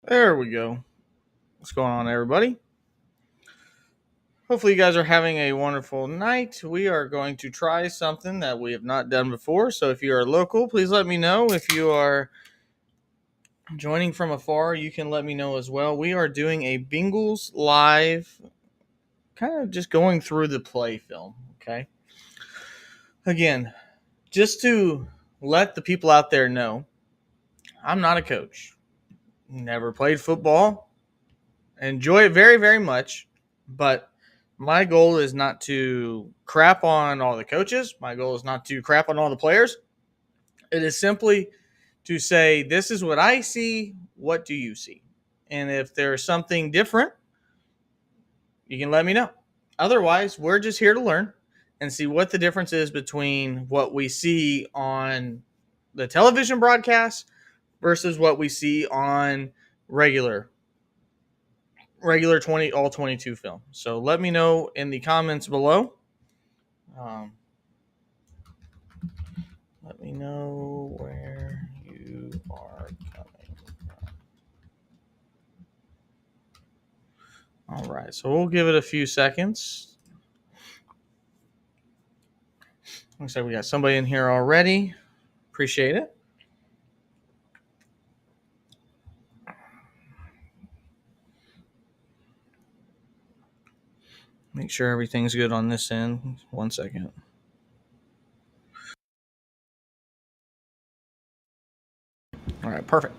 There we go. What's going on, everybody? Hopefully, you guys are having a wonderful night. We are going to try something that we have not done before. So, if you are local, please let me know. If you are joining from afar, you can let me know as well. We are doing a Bengals live, kind of just going through the play film. Okay. Again, just to let the people out there know, I'm not a coach. Never played football. Enjoy it very, very much. But my goal is not to crap on all the coaches. My goal is not to crap on all the players. It is simply to say, this is what I see. What do you see? And if there's something different, you can let me know. Otherwise, we're just here to learn and see what the difference is between what we see on the television broadcast versus what we see on regular regular 20 all 22 film. So let me know in the comments below. Um, let me know where you are coming from. All right, so we'll give it a few seconds. Looks like we got somebody in here already. Appreciate it. Make sure everything's good on this end. 1 second. All right, perfect.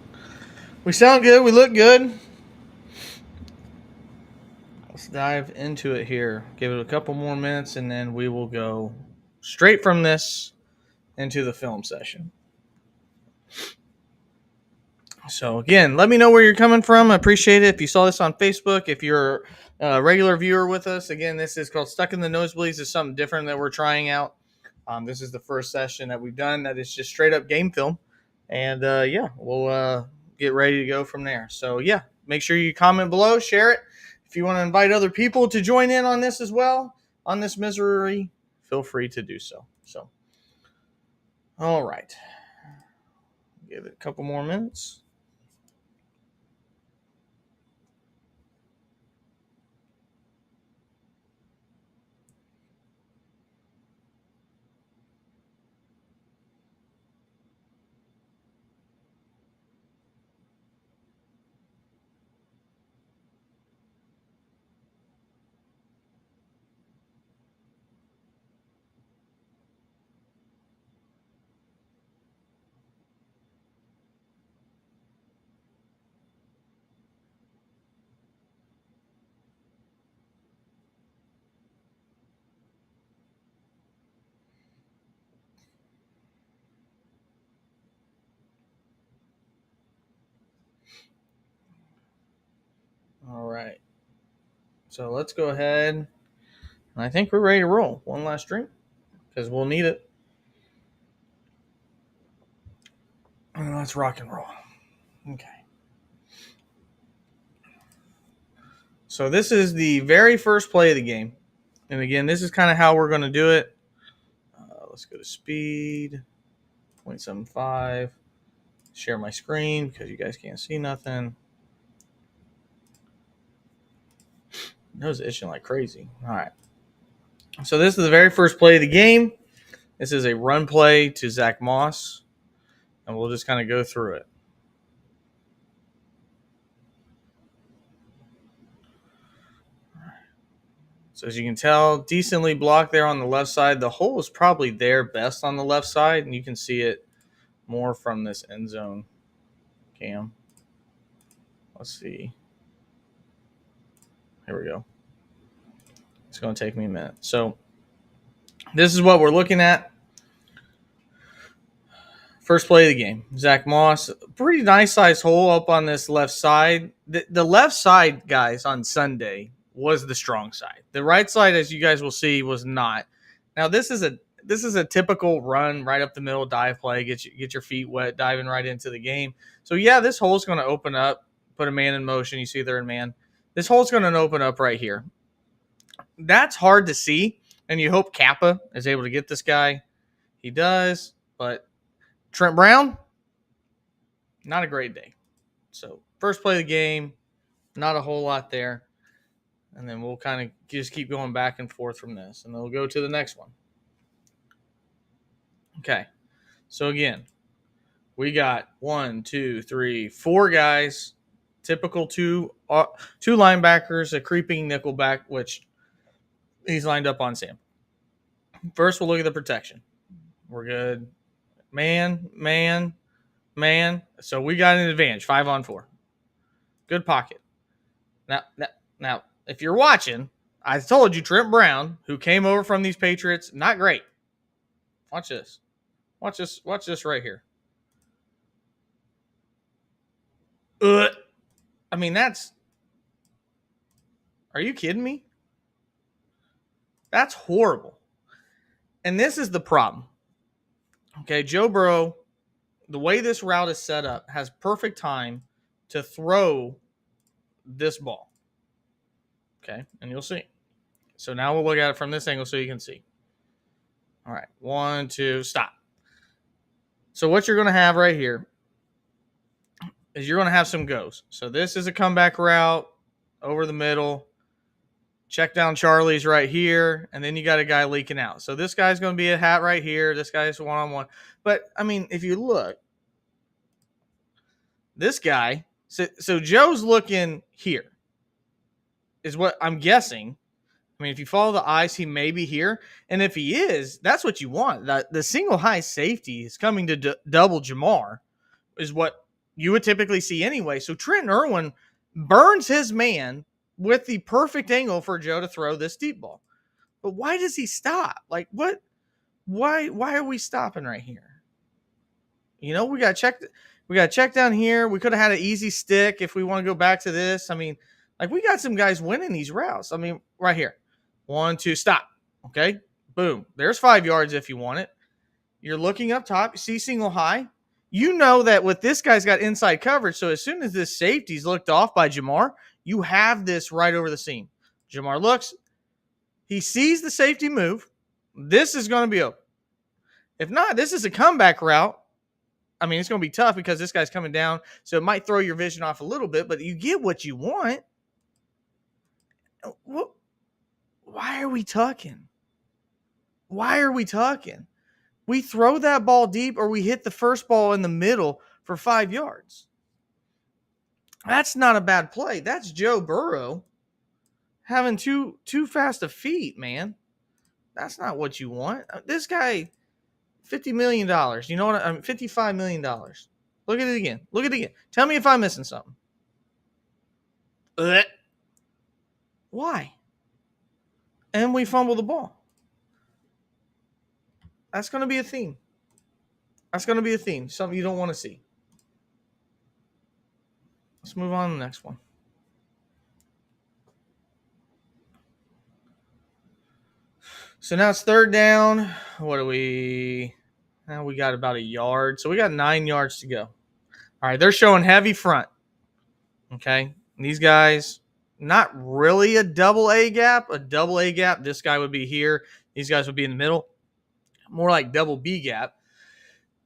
We sound good. We look good. Let's dive into it here. Give it a couple more minutes, and then we will go straight from this into the film session. So again, let me know where you're coming from. I appreciate it. If you saw this on Facebook, if you're a regular viewer with us, again, this is called Stuck in the Nosebleeds. It's something different that we're trying out. This is the first session that we've done that is just straight up game film. And yeah, we'll get ready to go from there. So yeah, make sure you comment below, share it. If you want to invite other people to join in on this as well, on this misery, feel free to do so. So, all right. Give it a couple more minutes. All right. So let's go ahead. And I think we're ready to roll. One last drink because we'll need it. And let's rock and roll. Okay. So this is the very first play of the game. And again, this is kind of how we're going to do it. Let's go to speed 0.75. Share my screen because you guys can't see nothing. Nose itching like crazy. All right. So this is the very first play of the game. This is a run play to Zach Moss. And we'll just kind of go through it. So as you can tell, decently blocked there on the left side. The hole is probably there best on the left side, and you can see it more from this end zone cam. Let's see. Here we go. It's going to take me a minute. So this is what we're looking at. First play of the game. Zach Moss, pretty nice size hole up on this left side. The left side, guys, on Sunday was the strong side. The right side, as you guys will see, was not. Now this is a typical run right up the middle dive play. Get your feet wet, diving right into the game. So yeah, this hole is going to open up. Put a man in motion. You see they're in man. This hole's going to open up right here. That's hard to see, and you hope Kappa is able to get this guy. He does, but Trent Brown, not a great day. So first play of the game, not a whole lot there. And then we'll kind of just keep going back and forth from this. And then we'll go to the next one. Okay. So again, we got 1, 2, 3, 4 guys. Typical two linebackers, a creeping nickelback, which he's lined up on Sam. First, we'll look at the protection. We're good. Man. So we got an advantage, 5-on-4. Good pocket. Now, if you're watching, I told you Trent Brown, who came over from these Patriots, not great. Watch this. Watch this right here. I mean, are you kidding me? That's horrible. And this is the problem. Okay, Joe Burrow, the way this route is set up, has perfect time to throw this ball. Okay, and you'll see. So now we'll look at it from this angle so you can see. All right, 1, 2, stop. So what you're going to have right here is you're going to have some goes. So this is a comeback route over the middle. Check down Charlie's right here, and then you got a guy leaking out. So this guy's going to be a hat right here. This guy's one-on-one. But, I mean, if you look, this guy, so Joe's looking here is what I'm guessing. I mean, if you follow the eyes, he may be here. And if he is, that's what you want. The single high safety is coming to double Jamar is what you would typically see anyway. So Trent Irwin burns his man with the perfect angle for Joe to throw this deep ball. But why does he stop? Like, what? Why are we stopping right here? You know, we got to check down here. We could have had an easy stick if we want to go back to this. I mean, like, we got some guys winning these routes. I mean, right here. 1, 2, stop. Okay, boom. There's 5 yards if you want it. You're looking up top. You see single high. You know that with this guy's got inside coverage, so as soon as this safety's looked off by Jamar, you have this right over the seam. Jamar looks. He sees the safety move. This is going to be open. If not, this is a comeback route. I mean, it's going to be tough because this guy's coming down, so it might throw your vision off a little bit, but you get what you want. What? Why are we tucking? Why are we tucking? We throw that ball deep or we hit the first ball in the middle for 5 yards. That's not a bad play. That's Joe Burrow having too fast of feet, man. That's not what you want. This guy, $50 million. You know what? $55 million. Look at it again. Look at it again. Tell me if I'm missing something. Why? And we fumble the ball. That's going to be a theme. That's going to be a theme. Something you don't want to see. Let's move on to the next one. So now it's 3rd down. What do we? Now we got about 1 yard. So we got 9 yards to go. All right, they're showing heavy front. Okay, and these guys, not really a double A gap. A double A gap, this guy would be here. These guys would be in the middle. More like double B gap.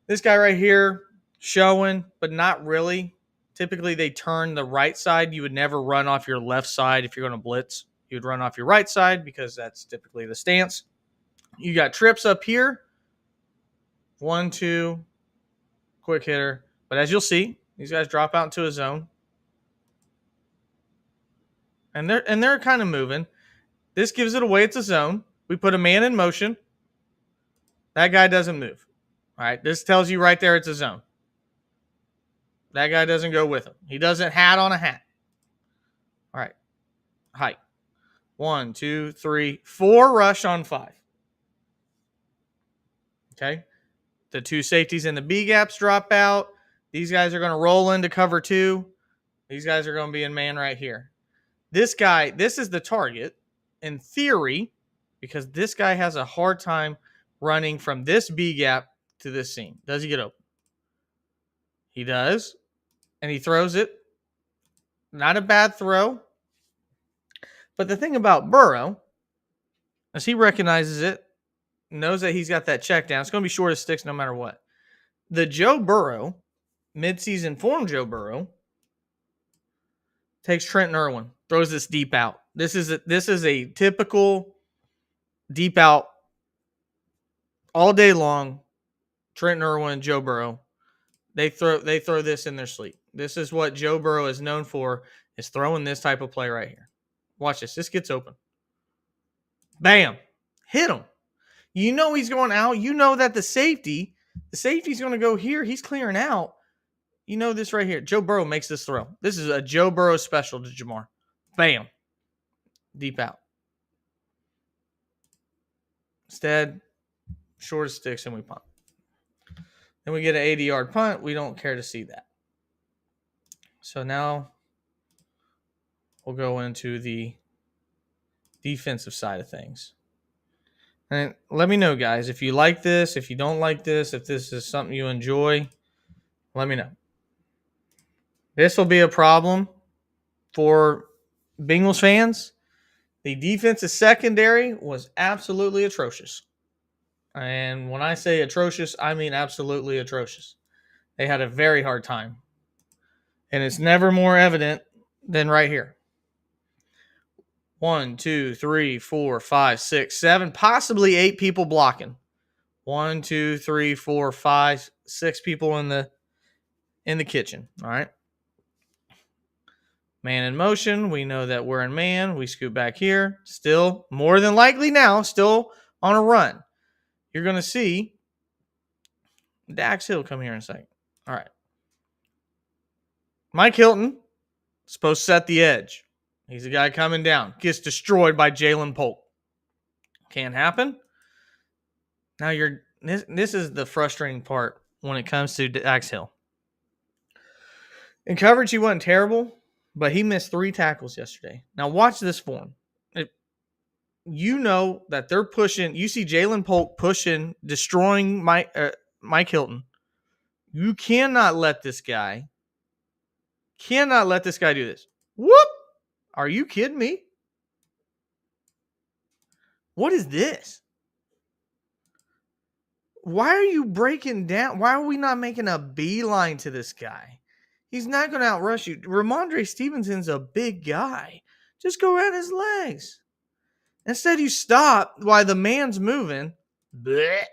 This guy right here showing, but not really. Typically, they turn the right side. You would never run off your left side if you're going to blitz. You would run off your right side because that's typically the stance. You got trips up here. 1, 2, quick hitter. But as you'll see, these guys drop out into a zone. And they're kind of moving. This gives it away. It's a zone. We put a man in motion. That guy doesn't move. All right, this tells you right there it's a zone. That guy doesn't go with him. He doesn't hat on a hat. All right, height. 1, 2, 3, 4 rush on 5. Okay, the 2 safeties in the B gaps drop out. These guys are going to roll into cover 2. These guys are going to be in man right here. This guy, this is the target in theory because this guy has a hard time running from this B gap to this seam. Does he get open? He does. And he throws it. Not a bad throw. But the thing about Burrow is he recognizes it, knows that he's got that check down. It's going to be short of sticks no matter what. The Joe Burrow, midseason form Joe Burrow, takes Trenton Irwin, throws this deep out. This is a typical deep out all day long. Trenton Irwin, Joe Burrow. They throw this in their sleep. This is what Joe Burrow is known for, is throwing this type of play right here. Watch this. This gets open. Bam. Hit him. You know he's going out. You know that the safety's going to go here. He's clearing out. You know this right here. Joe Burrow makes this throw. This is a Joe Burrow special to Jamar. Bam. Deep out. Instead, short sticks and we punt. Then we get an 80-yard punt. We don't care to see that. So now we'll go into the defensive side of things. And let me know, guys, if you like this, if you don't like this, if this is something you enjoy, let me know. This will be a problem for Bengals fans. The defensive secondary was absolutely atrocious. And when I say atrocious, I mean absolutely atrocious. They had a very hard time. And it's never more evident than right here. 1, 2, 3, 4, 5, 6, 7, possibly 8 people blocking. 1, 2, 3, 4, 5, 6 people in the kitchen. All right. Man in motion. We know that we're in man. We scoot back here. Still, more than likely now, still on a run. You're going to see Dax Hill come here in a second. All right. Mike Hilton, supposed to set the edge. He's the guy coming down. Gets destroyed by Jalen Polk. Can't happen. Now this is the frustrating part when it comes to Dax Hill. In coverage, he wasn't terrible, but he missed 3 tackles yesterday. Now watch this for him. You know that they're pushing. You see Jalen Polk pushing, destroying Mike Hilton. You cannot let this guy do this. Whoop! Are you kidding me? What is this? Why are you breaking down? Why are we not making a beeline to this guy? He's not going to outrush you. Ramondre Stevenson's a big guy. Just go around his legs. Instead, you stop while the man's moving. Blech.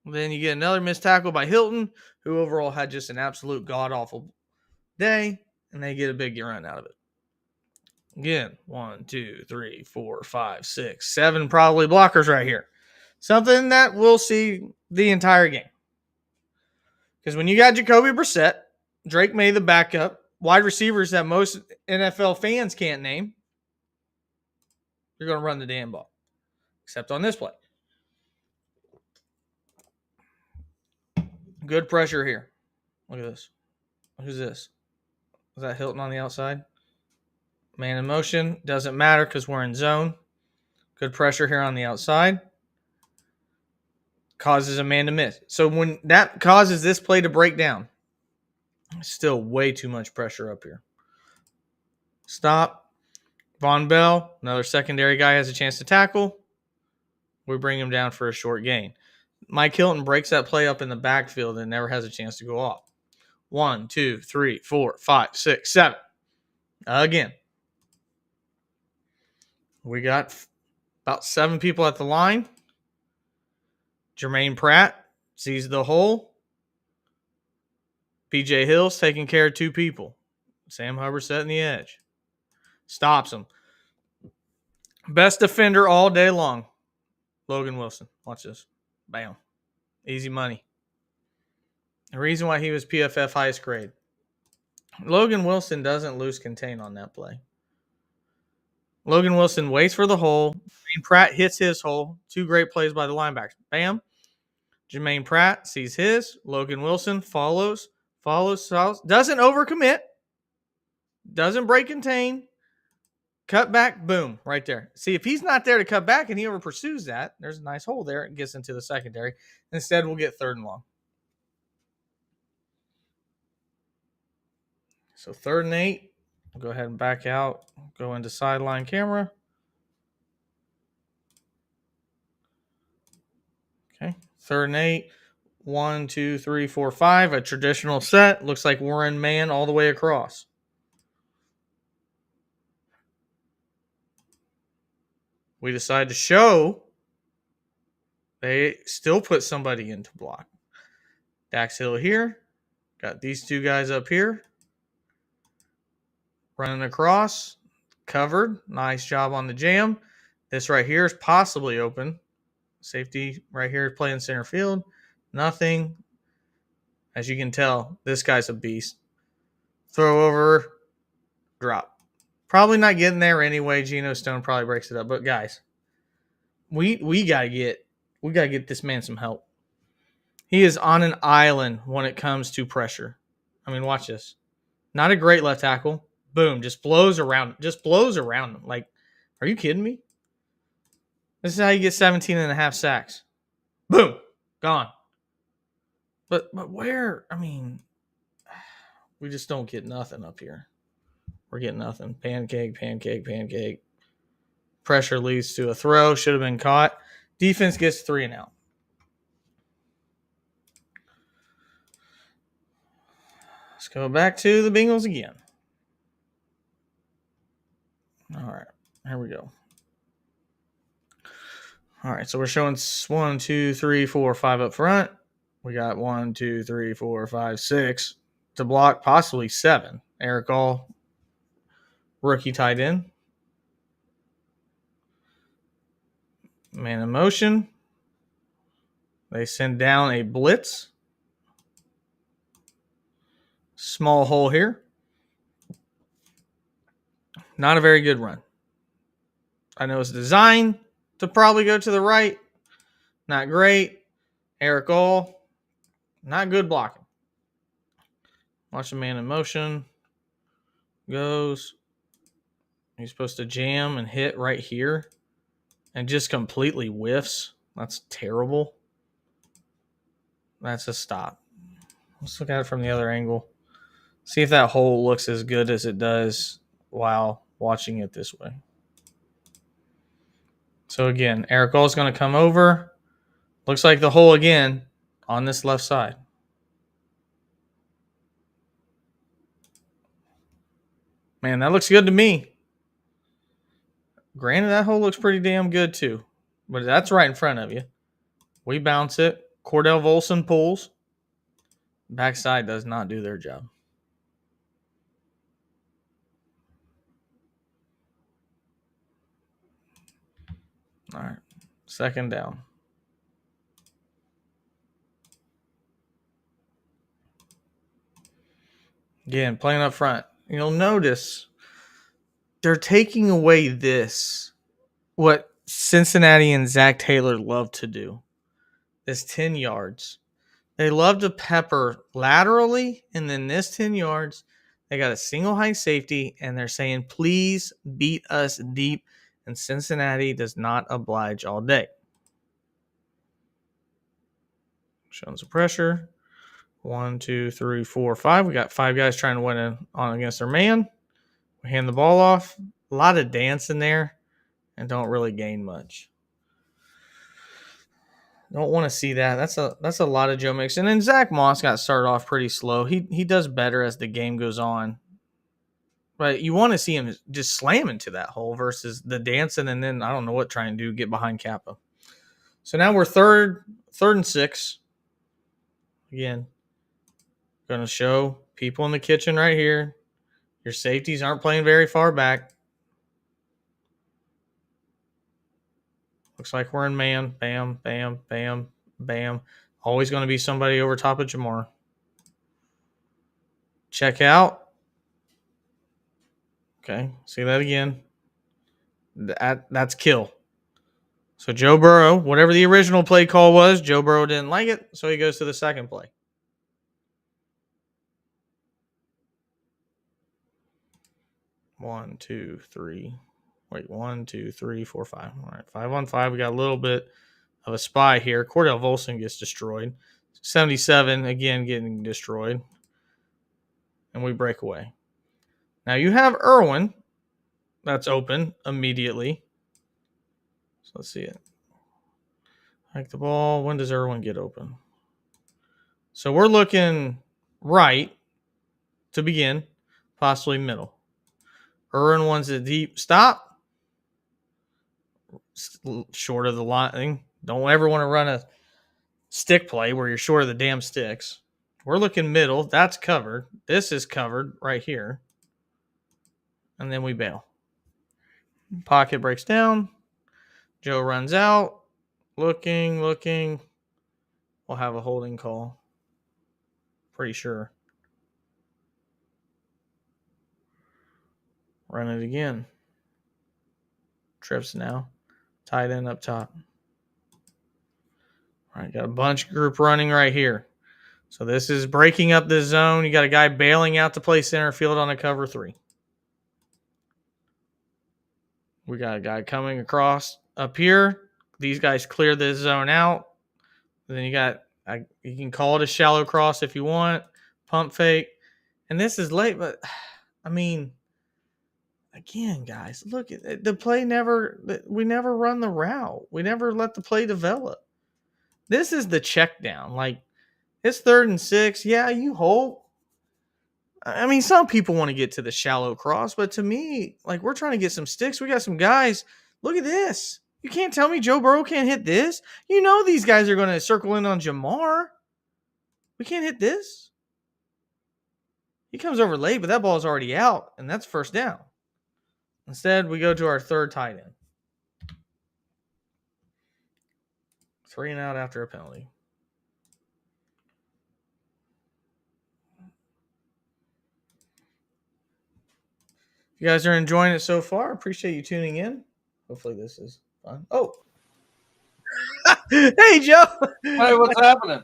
Then you get another missed tackle by Hilton, who overall had just an absolute god-awful day, and they get a big run out of it. Again, 1, 2, 3, 4, 5, 6, 7 probably blockers right here. Something that we'll see the entire game. Because when you got Jacoby Brissett, Drake May the backup, wide receivers that most NFL fans can't name, you're going to run the damn ball. Except on this play. Good pressure here. Look at this. Who's this? Is that Hilton on the outside? Man in motion. Doesn't matter because we're in zone. Good pressure here on the outside. Causes a man to miss. So when that causes this play to break down, still way too much pressure up here. Stop. Von Bell, another secondary guy, has a chance to tackle. We bring him down for a short gain. Mike Hilton breaks that play up in the backfield and never has a chance to go off. 1, 2, 3, 4, 5, 6, 7. Again. We got about 7 people at the line. Jermaine Pratt sees the hole. PJ Hill's taking care of 2 people. Sam Hubbard setting the edge. Stops him. Best defender all day long. Logan Wilson. Watch this. Bam. Easy money. The reason why he was PFF highest grade. Logan Wilson doesn't lose contain on that play. Logan Wilson waits for the hole. Jermaine Pratt hits his hole. 2 great plays by the linebackers. Bam. Jermaine Pratt sees his. Logan Wilson follows. Doesn't overcommit. Doesn't break contain. Cut back. Boom. Right there. See, if he's not there to cut back and he over pursues that, there's a nice hole there. It gets into the secondary. Instead, we'll get 3rd and long. So 3rd and 8. We'll go ahead and back out. Go into sideline camera. Okay. 3rd and 8. 1, 2, 3, 4, 5. A traditional set. Looks like we're in man all the way across. We decide to show they still put somebody into block. Dax Hill here. Got these two guys up here. Running across. Covered. Nice job on the jam. This right here is possibly open. Safety right here is playing center field. Nothing. As you can tell, this guy's a beast. Throw over. Drop. Probably not getting there anyway. Geno Stone probably breaks it up. But guys, we gotta get this man some help. He is on an island when it comes to pressure. I mean, watch this. Not a great left tackle. Boom, just blows around. Just blows around him. Like, are you kidding me? This is how you get 17 and a half sacks. Boom, gone. But where? I mean, we just don't get nothing up here. We're getting nothing. Pancake, pancake, pancake. Pressure leads to a throw. Should have been caught. Defense gets 3 and out. Let's go back to the Bengals again. All right, here we go. All right, so we're showing 1, 2, 3, 4, 5 up front. We got 1, 2, 3, 4, 5, 6 to block, possibly 7. Eric All, rookie tight end. Man in motion. They send down a blitz. Small hole here. Not a very good run. I know it's designed to probably go to the right. Not great. Eric All, not good blocking. Watch the man in motion. Goes. He's supposed to jam and hit right here and just completely whiffs. That's terrible. That's a stop. Let's look at it from the other angle. See if that hole looks as good as it does while watching it this way. So again, Eric All is going to come over. Looks like the hole again on this left side. Man, that looks good to me. Granted, that hole looks pretty damn good too. But that's right in front of you. We bounce it. Cordell Volson pulls. Backside does not do their job. All right. Second down. Again, playing up front. You'll notice they're taking away this, what Cincinnati and Zach Taylor love to do, this 10 yards. They love to pepper laterally, and then this 10 yards, they got a single high safety, and they're saying, please beat us deep, and Cincinnati does not oblige all day. Showing some pressure. 1, 2, 3, 4, 5. We got 5 guys trying to win on against their man. We hand the ball off. A lot of dance in there and don't really gain much. Don't want to see that. That's a lot of Joe Mixon. And Zach Moss got started off pretty slow. He does better as the game goes on. But you want to see him just slam into that hole versus the dancing and then I don't know what trying to do, get behind Kappa. So now we're third and 6. Again, going to show people in the kitchen right here. Your safeties aren't playing very far back. Looks like we're in man. Bam, bam, bam, bam. Always going to be somebody over top of Jamar. Check out. Okay, see that again. That's kill. So Joe Burrow, whatever the original play call was, Joe Burrow didn't like it, so he goes to the second play. One, two, three. Wait, 1, 2, 3, 4, 5. All right, 5 on 5. We got a little bit of a spy here. Cordell Volson gets destroyed. 77, again, getting destroyed. And we break away. Now you have Irwin. That's open immediately. So let's see it. Hike the ball. When does Irwin get open? So we're looking right to begin, possibly middle. Irwin wants a deep stop. short of the line. Don't ever want to run a stick play where you're short of the damn sticks. We're looking middle. That's covered. This is covered right here. And then we bail. Pocket breaks down. Joe runs out. Looking. We'll have a holding call. Pretty sure. Run it again. Trips now. Tight end up top. All right, got a bunch group running right here. So this is breaking up the zone. You got a guy bailing out to play center field on a cover 3. We got a guy coming across up here. These guys clear this zone out. Then you can call it a shallow cross if you want. Pump fake. And this is late, but I mean, again, guys, look at the play. We never run the route. We never let the play develop. This is the check down. Like, it's 3rd and 6. Yeah, you hold. I mean, some people want to get to the shallow cross, but to me, like, we're trying to get some sticks. We got some guys. Look at this. You can't tell me Joe Burrow can't hit this. You know these guys are going to circle in on Jamar. We can't hit this. He comes over late, but that ball is already out, and that's first down. Instead, we go to our 3rd tight end. 3 and out after a penalty. If you guys are enjoying it so far, appreciate you tuning in. Hopefully this is fun. Oh. Hey, Joe. Hey, what's happening?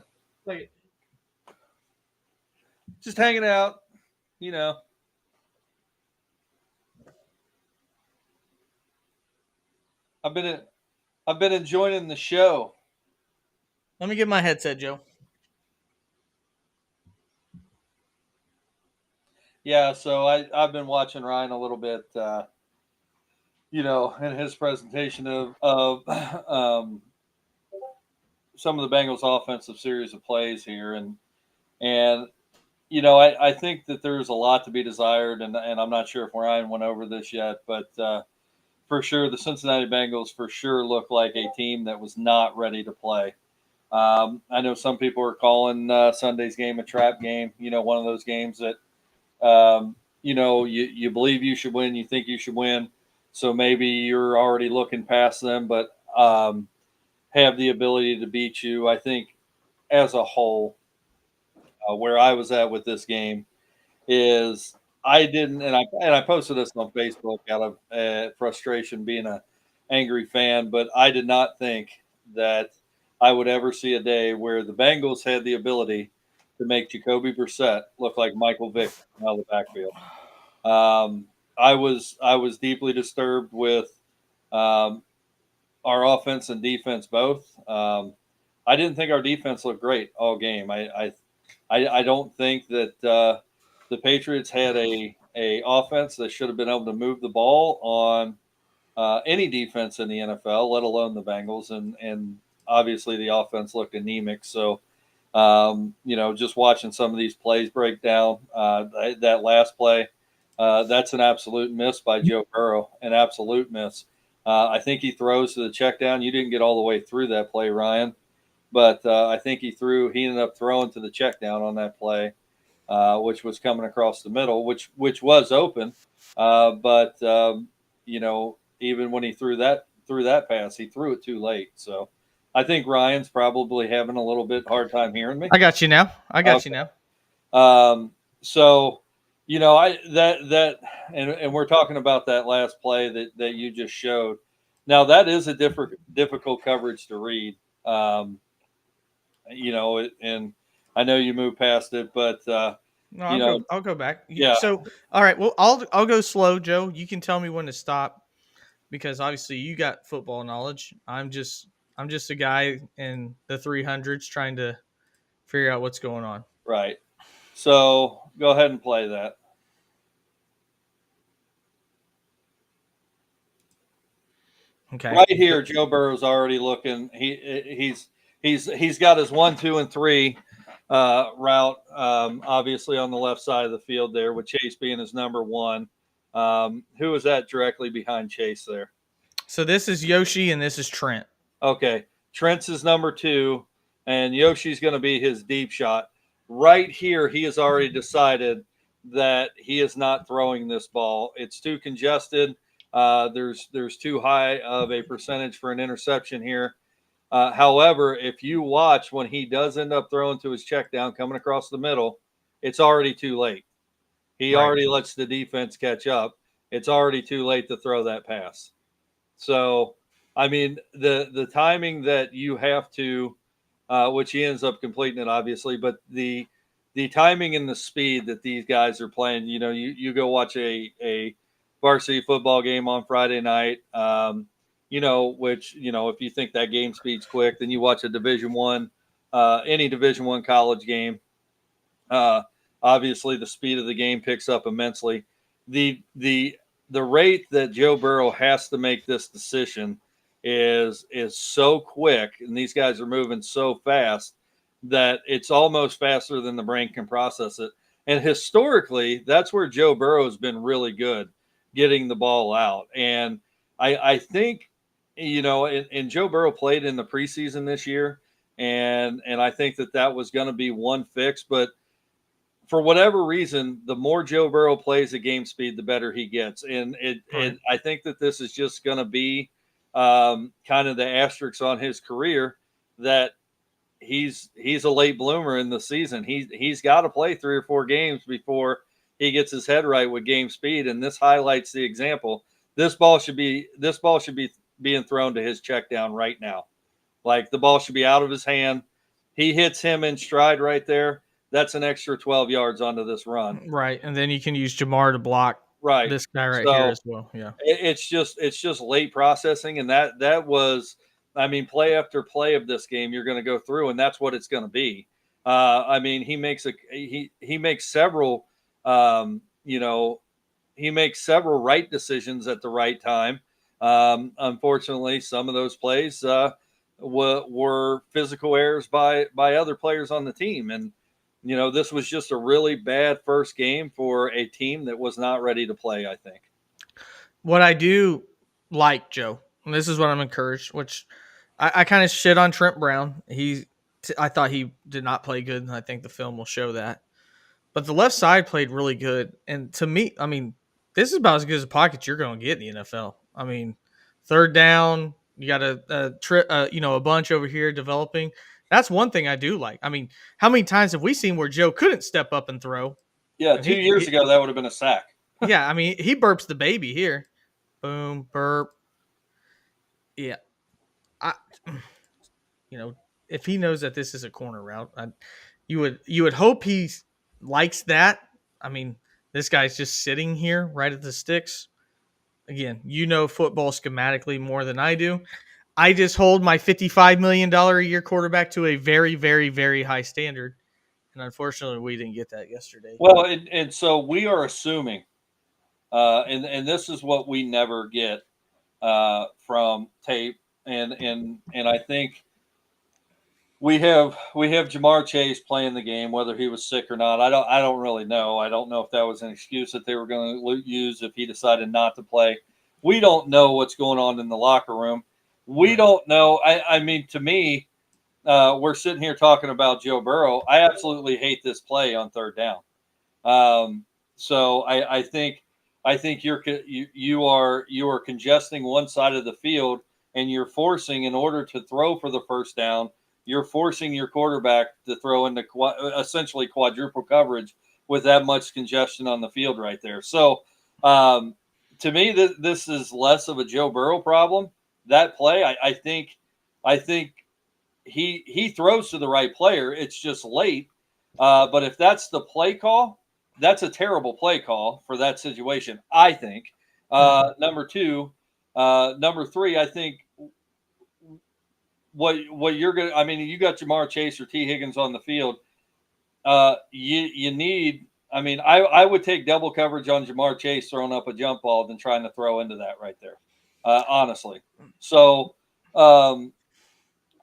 Just hanging out, you know. I've been enjoying the show. Let me get my headset, Joe. Yeah, so I've been watching Ryan a little bit, in his presentation of some of the Bengals' offensive series of plays here, and I think that there's a lot to be desired, and I'm not sure if Ryan went over this yet, but for sure the Cincinnati Bengals for sure look like a team that was not ready to play. I know some people are calling Sunday's game a trap game. One of those games that you believe you should win, you think you should win, so maybe you're already looking past them, but have the ability to beat you. I think as a whole, where I was at with this game is I didn't, and I posted this on Facebook out of frustration, being a angry fan, but I did not think that I would ever see a day where the Bengals had the ability to make Jacoby Brissett look like Michael Vick out of the backfield. I was deeply disturbed with our offense and defense both. I didn't think our defense looked great all game. I don't think that the Patriots had a offense that should have been able to move the ball on any defense in the NFL, let alone the Bengals. And obviously the offense looked anemic. So, just watching some of these plays break down, that last play, that's an absolute miss by Joe Burrow, an absolute miss. I think he throws to the check down. You didn't get all the way through that play, Ryan, but I think he ended up throwing to the check down on that play, which was coming across the middle, which was open. But even when he threw that pass, he threw it too late. So I think Ryan's probably having a little bit hard time hearing me. I got you now. You now. So, and we're talking about that last play that you just showed. Now that is a difficult coverage to read. And I know you moved past it, but No, I'll go back. Yeah. So, all right. Well, I'll go slow, Joe. You can tell me when to stop, because obviously you got football knowledge. I'm just a guy in the 300s trying to figure out what's going on. Right. So go ahead and play that. Okay. Right here, Joe Burrow's already looking. He's got his 1, 2, and 3 route, obviously on the left side of the field there, with Chase being his number one. Who is that directly behind Chase there? So this is Yoshi and this is Trent. Okay, Trent's is number 2, and Yoshi's going to be his deep shot. Right here, he has already decided that he is not throwing this ball. It's too congested. There's too high of a percentage for an interception here. However, if you watch when he does end up throwing to his check down coming across the middle, it's already too late. He Right. already lets the defense catch up. It's already too late to throw that pass. So, I mean, the timing that you have to, which he ends up completing it, obviously, but the timing and the speed that these guys are playing. You go watch a varsity football game on Friday night. Which if you think that game speed's quick, then you watch a Division 1, any Division 1 college game. Uh, Obviously, the speed of the game picks up immensely. The rate that Joe Burrow has to make this decision is so quick, and these guys are moving so fast that it's almost faster than the brain can process it. And historically, that's where Joe Burrow has been really good, getting the ball out. And I think, and Joe Burrow played in the preseason this year, and I think that was going to be one fix, but for whatever reason, the more Joe Burrow plays at game speed, the better he gets. And Right. I think that this is just going to be kind of the asterisk on his career, that he's a late bloomer in the season. He's got to play 3 or 4 games before he gets his head right with game speed. And this highlights the example. This ball should be being thrown to his check down right now. Like, the ball should be out of his hand. He hits him in stride right there. That's an extra 12 yards onto this run. Right. And then you can use Jamar to block Right. this guy right here So as well. Yeah. it's just late processing, and that was, I mean, play after play of this game you're going to go through, and that's what it's going to be. I mean, he makes several, you know, he makes several right decisions at the right time. Unfortunately, some of those plays were physical errors by other players on the team, and this was just a really bad first game for a team that was not ready to play, I think. What I do like, Joe, and this is what I'm encouraged, which I kind of shit on Trent Brown. I thought he did not play good, and I think the film will show that. But the left side played really good, and to me, I mean, this is about as good as a pocket you're going to get in the NFL. I mean, third down, you got a bunch over here developing. That's one thing I do like. I mean, how many times have we seen where Joe couldn't step up and throw, Yeah, and 2 years ago that would have been a sack. yeah, I mean, he burps the baby here, boom, burp, yeah. I, if he knows that this is a corner route, you would hope he likes that. I mean, this guy's just sitting here right at the sticks. Again, football schematically more than I do. I just hold my $55 million a year quarterback to a very, very, very high standard, and unfortunately, we didn't get that yesterday. Well, and so we are assuming, and this is what we never get from tape, and I think we have Jamar Chase playing the game, whether he was sick or not. I don't really know. I don't know if that was an excuse that they were going to use if he decided not to play. We don't know what's going on in the locker room. We Right. don't know. I mean, to me, we're sitting here talking about Joe Burrow. I absolutely hate this play on third down. So I think you are congesting one side of the field, and you're forcing, in order to throw for the first down, you're forcing your quarterback to throw into essentially quadruple coverage with that much congestion on the field right there. So to me, this is less of a Joe Burrow problem. That play, I think he throws to the right player. It's just late. But if that's the play call, that's a terrible play call for that situation, I think. Mhm. Number three, I think what you're gonna. I mean, you got Jamar Chase or T Higgins on the field. You need. I mean, I would take double coverage on Jamar Chase throwing up a jump ball than trying to throw into that right there. Honestly, so um,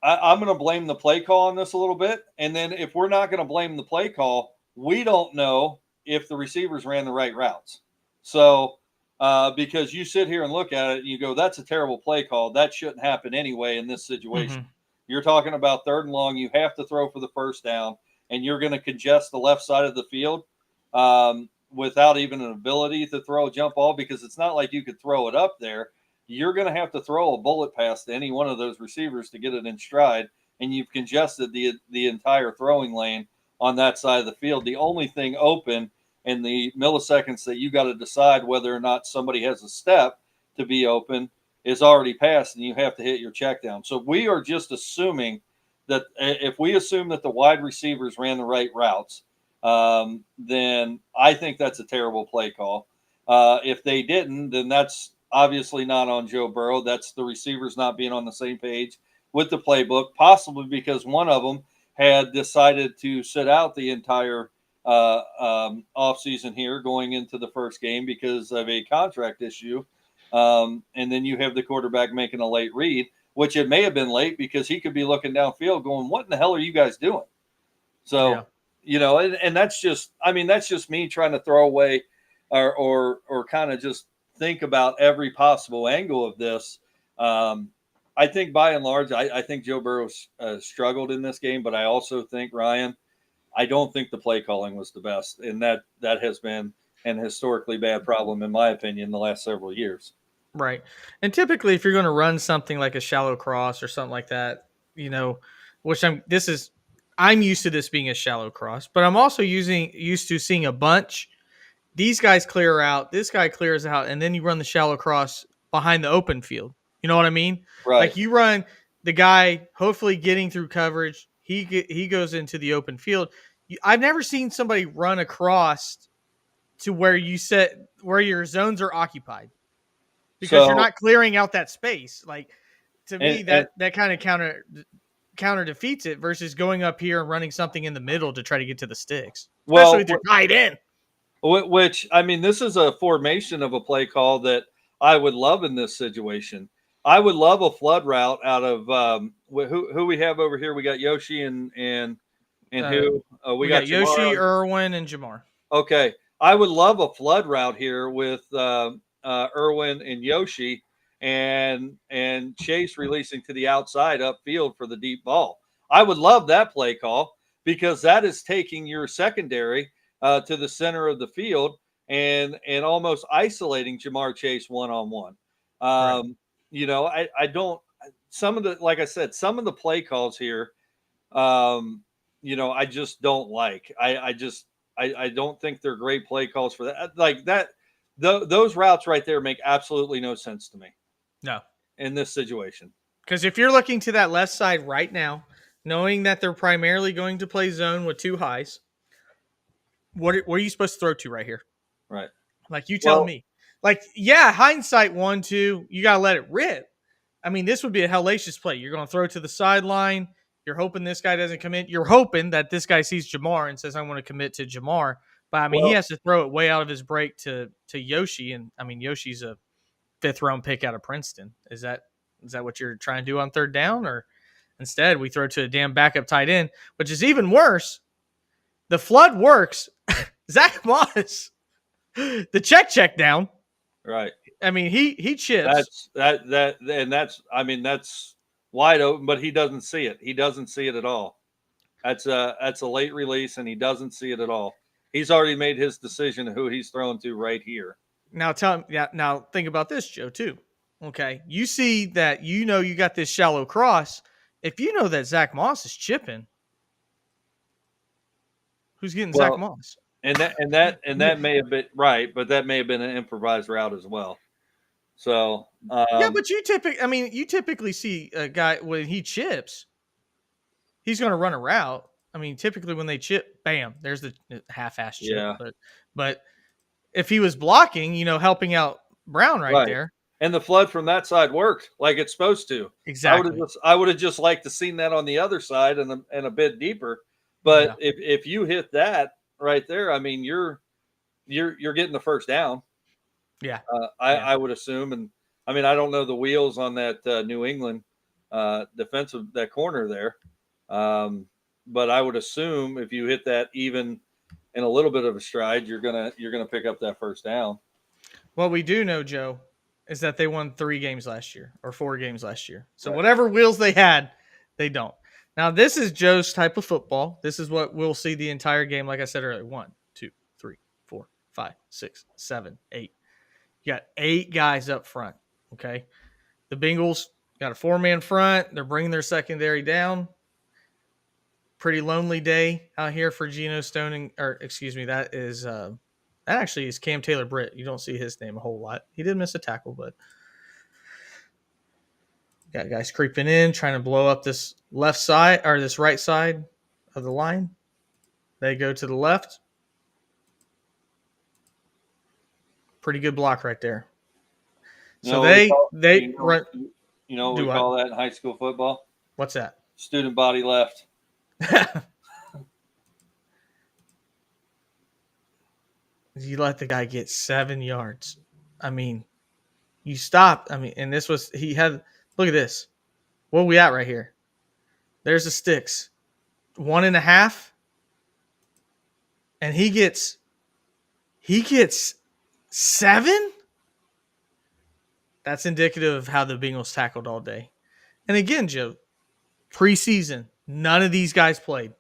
I'm going to blame the play call on this a little bit. And then if we're not going to blame the play call, we don't know if the receivers ran the right routes. So because you sit here and look at it and you go, that's a terrible play call. That shouldn't happen anyway in this situation. Mm-hmm. You're talking about 3rd and long. You have to throw for the first down, and you're going to congest the left side of the field without even an ability to throw a jump ball, because it's not like you could throw it up there. You're going to have to throw a bullet pass to any one of those receivers to get it in stride, and you've congested the entire throwing lane on that side of the field. The only thing open in the milliseconds that you got to decide whether or not somebody has a step to be open is already passed, and you have to hit your check down. So we are just assuming that if we assume that the wide receivers ran the right routes, then I think that's a terrible play call. If they didn't, then that's obviously not on Joe Burrow. That's the receivers not being on the same page with the playbook, possibly because one of them had decided to sit out the entire offseason here going into the first game because of a contract issue. And then you have the quarterback making a late read, which it may have been late because he could be looking downfield going, what in the hell are you guys doing? Yeah. So, and that's just, that's just me trying to throw away or kind of just think about every possible angle of this. I think by and large, I think Joe Burrow struggled in this game, but I also think, Ryan, I don't think the play calling was the best, and that has been an historically bad problem, in my opinion, the last several years. Right. And typically, if you're going to run something like a shallow cross or something like that, which I'm used to this being a shallow cross, but I'm also used to seeing a bunch. These guys clear out, this guy clears out, and then you run the shallow cross behind the open field. You know what I mean? Right. Like you run the guy, hopefully getting through coverage. He goes into the open field. I've never seen somebody run across to where where your zones are occupied, because you're So, not clearing out that space. Like, to and, me, and that kind of counter defeats it versus going up here and running something in the middle to try to get to the sticks, especially well, with your tight end. which this is a formation of a play call that I would love in this situation. I would love a flood route out of who we have over here. We got Yoshi and Uh, who we we got got Jamar. Yoshi, Irwin, and Jamar. Okay, I would love a flood route here with Irwin and Yoshi, and Chase releasing to the outside upfield for the deep ball. I would love that play call because that is taking your secondary to the center of the field and almost isolating Jamar Chase one on one. Right. I don't. Some of the, like I said, some of the play calls here, I just don't like. I don't think they're great play calls for that. Like that, those routes right there make absolutely no sense to me No. in this situation. Because if you're looking to that left side right now, knowing that they're primarily going to play zone with two highs, what are you supposed to throw to right here? Right. Like, you tell Well, me. Like, yeah, hindsight 1-2, you got to let it rip. I mean, this would be a hellacious play. You're going to throw to the sideline. You're hoping this guy doesn't commit. You're hoping that this guy sees Jamar and says, I want to commit to Jamar. But I mean, he well, has to throw it way out of his break to Yoshi. And I mean, Yoshi's a 5th-round pick out of Princeton. Is that what you're trying to do on 3rd down? Or instead, we throw to a damn backup tight end, which is even worse. The flood works. Zach Moss, the check down. right. I mean, he chips. That's wide open, but he doesn't see it. He doesn't see it at all. That's a late release, and he doesn't see it at all. He's already made his decision who he's throwing to right here. Now tell me, yeah, now think about this, Joe, too. Okay. You see that you got this shallow cross. If you know that Zach Moss is chipping, who's getting Zach Well, Moss? and that may have been right, but that may have been an improvised route as well. So, Yeah, but you typically see a guy when he chips, he's going to run a route. I mean, typically when they chip, bam, there's the half-ass chip. yeah, But if he was blocking, helping out Brown right right. there, And the flood from that side worked like it's supposed to. exactly. I would have just liked to seen that on the other side and a bit deeper. But Yeah, if you hit that right there, you're getting the first down. yeah, yeah. I would assume, and I don't know the wheels on that New England defensive that corner there, but I would assume if you hit that even in a little bit of a stride, you're gonna pick up that first down. What we do know, Joe, is that they won 3 games last year or 4 games last year. So Right. whatever wheels they had, they don't. Now this is Joe's type of football. This is what we'll see the entire game. Like I said earlier, 1, 2, 3, 4, 5, 6, 7, 8. You got 8 guys up front. Okay, the Bengals got a 4-man front. They're bringing their secondary down. Pretty lonely day out here for Geno Stone, or excuse me, that actually is Cam Taylor Britt. You don't see his name a whole lot. He did miss a tackle, but got guys creeping in, trying to blow up this left side or this right side of the line. They go to the left. Pretty good block right there. So they run. You know what Do we what? call that in high school football? What's that? Student body left. You let the guy get 7 yards. I mean, you stopped. I mean, and this was he had. Look at this. What are we at right here? There's the sticks. 1.5, and he gets 7. That's indicative of how the Bengals tackled all day. And again, Joe, preseason, none of these guys played.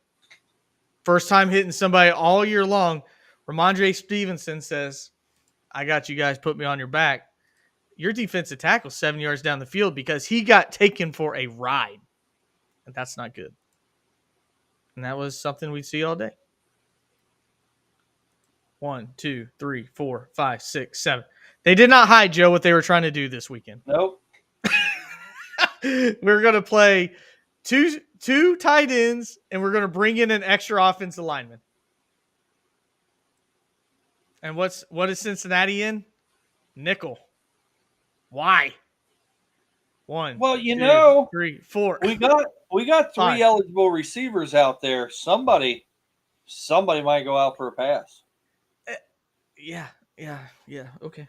First time hitting somebody all year long. Ramondre Stevenson says, I got you guys, put me on your back. Your defensive tackle 7 yards down the field because he got taken for a ride. And that's not good. And that was something we'd see all day. 1, 2, 3, 4, 5, 6, 7. They did not hide, Joe, what they were trying to do this weekend. Nope. We're going to play two tight ends, and we're going to bring in an extra offensive lineman. And what is Cincinnati in? Nickel. Why? 1, Well, 2, 3, 4. we got 3 Fine. eligible receivers out there. Somebody might go out for a pass. Yeah. Okay.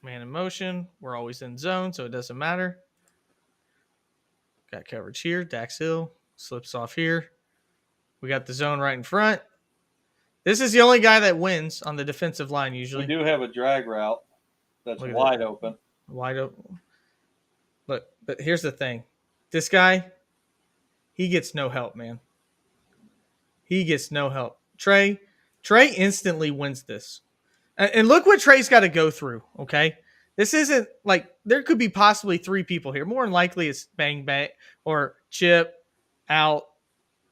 Man in motion. We're always in zone, so it doesn't matter. Got coverage here. Dax Hill slips off here. We got the zone right in front. This is the only guy that wins on the defensive line usually. We do have a drag route that's wide open. Wide open. But here's the thing. This guy, he gets no help, man. He gets no help. Trey instantly wins this. And look what Trey's got to go through, okay? This isn't like there could be possibly 3 people here. More than likely it's bang, bang, or chip out,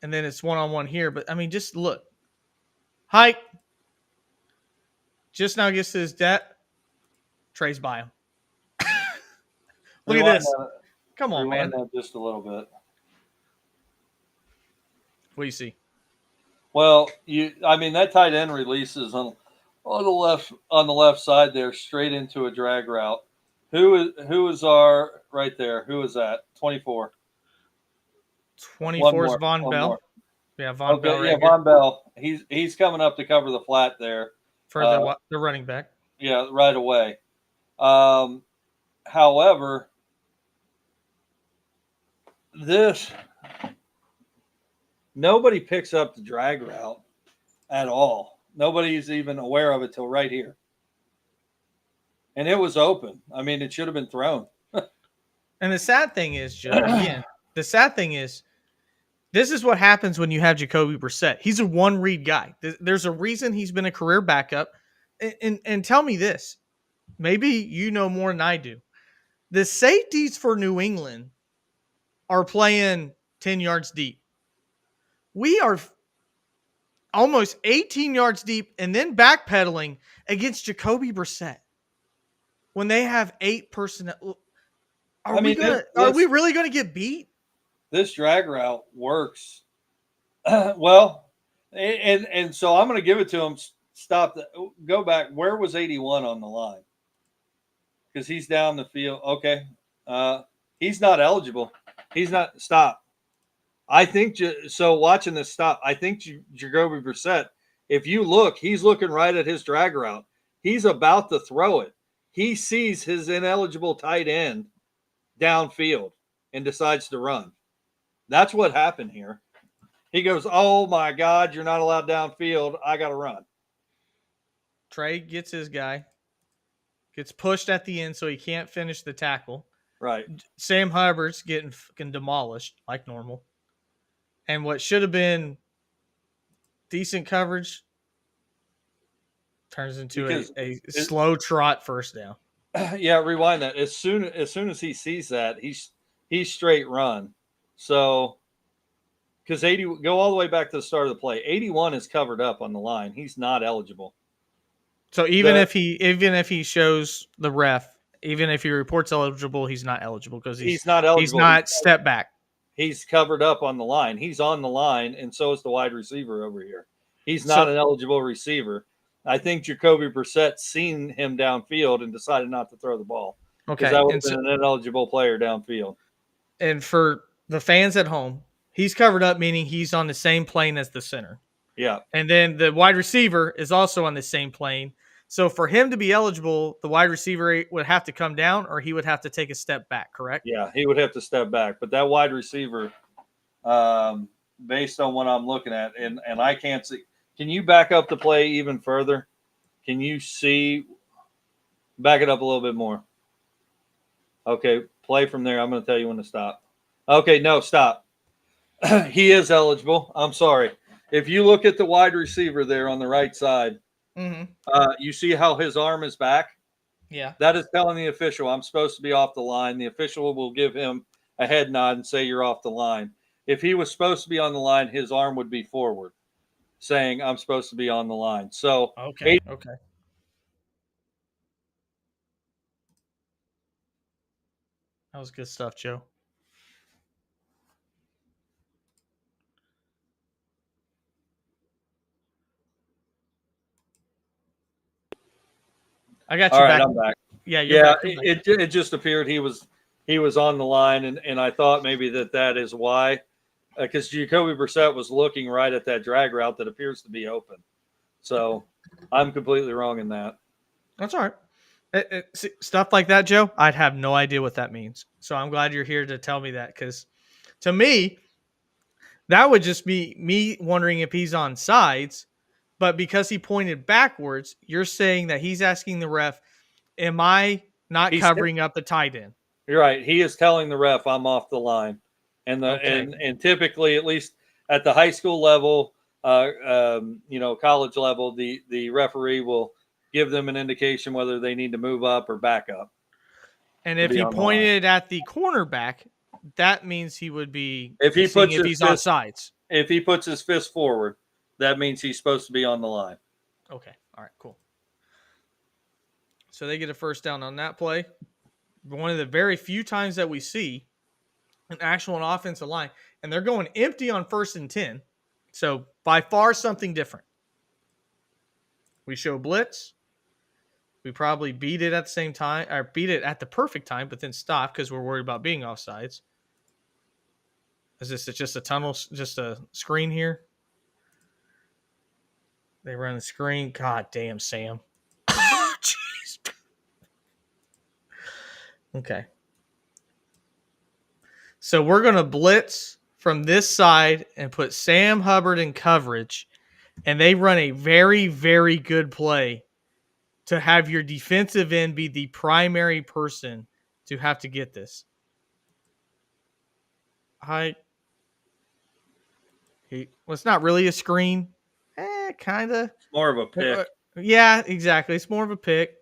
and then it's one-on-one here. But, I mean, just look. Hike. Just now gets to his debt. Trey's by him. Look at this. Come on, man. That just a little bit. What do you see? Well, that tight end releases on the left side there, straight into a drag route. Who is our right there? Who is that? 24. 24 is Von Bell. More. Yeah, Von Bell. Yeah, Von Bell. He's coming up to cover the flat there for the running back. Yeah, right away. However, nobody picks up the drag route at all. Nobody's even aware of it till right here. And it was open. I mean, it should have been thrown. And the sad thing is, Joe, again, this is what happens when you have Jacoby Brissett. He's a one-read guy. There's a reason he's been a career backup. And tell me this. Maybe you know more than I do. The safeties for New England are playing 10 yards deep. We are almost 18 yards deep and then backpedaling against Jacoby Brissett when they have 8 personnel. Are we really going to get beat? This drag route works. Well, and so I'm going to give it to him. Go back. Where was 81 on the line? Because he's down the field. Okay. He's not eligible. He's not. Stop. I think so. Watching this stop, I think Jacoby Brissett, if you look, he's looking right at his drag route. He's about to throw it. He sees his ineligible tight end downfield and decides to run. That's what happened here. He goes, oh, my God, you're not allowed downfield. I got to run. Trey gets his guy, gets pushed at the end so he can't finish the tackle. Right. Sam Hubbard's getting fucking demolished like normal. And what should have been decent coverage turns into Because a it, slow trot first down. yeah, rewind that. As soon as he sees that, he's straight run. So because 80 go all the way back to the start of the play. 81 is covered up on the line. He's not eligible. So The even if he shows the ref, even if he reports eligible, he's not eligible because he's not he's eligible. not step back. He's covered up on the line. He's on the line, and so is the wide receiver over here. He's not So an eligible receiver. I think Jacoby Brissett seen him downfield and decided not to throw the ball because okay, that would have been an ineligible player downfield. and for the fans at home, he's covered up, meaning he's on the same plane as the center. Yeah, And then the wide receiver is also on the same plane. So for him to be eligible, the wide receiver would have to come down or he would have to take a step back, correct? yeah, he would have to step back. But that wide receiver, based on what I'm looking at, and I can't see. Can you back up the play even further? Can you see? Back it up a little bit more. Okay, play from there. I'm going to tell you when to stop. Okay, no, stop. He is eligible. I'm sorry. If you look at the wide receiver there on the right side, Mm-hmm. you see how his arm is back? Yeah. That is telling the official, I'm supposed to be off the line. The official will give him a head nod and say, you're off the line. If he was supposed to be on the line, his arm would be forward, saying, I'm supposed to be on the line. So, Okay. Okay. That was good stuff, Joe. I got all you right, back. I'm back. Yeah, you're Yeah, back. You're back. it just appeared he was on the line, and I thought maybe that is why, because Jacoby Brissett was looking right at that drag route that appears to be open. So I'm completely wrong in that. That's all right. See, stuff like that, Joe, I'd have no idea what that means. So I'm glad you're here to tell me that because to me, that would just be me wondering if he's on sides. But because he pointed backwards, you're saying that he's asking the ref, am I not He's covering up the tight end? You're right. He is telling the ref, "I'm off the line," and Okay. and typically, at least at the high school level, college level, the referee will give them an indication whether they need to move up or back up And to if be he on the line. pointed at the cornerback, that means he would be If he seeing puts if his he's on fist, sides. if he puts his fist forward, that means he's supposed to be on the line. Okay. All right, cool. So they get a first down on that play. One of the very few times that we see an actual offensive line, and they're going empty on 1st and 10. So by far something different. We show blitz. We probably beat it at the same time, or beat it at the perfect time, but then stop because we're worried about being offsides. Is this just a tunnel, just a screen here? They run the screen. God damn, Sam. Jeez. Okay. So we're going to blitz from this side and put Sam Hubbard in coverage. And they run a very, very good play to have your defensive end be the primary person to have to get this. Well, it's not really a screen. Kind of. It's more of a pick, Yeah, exactly. It's more of a pick.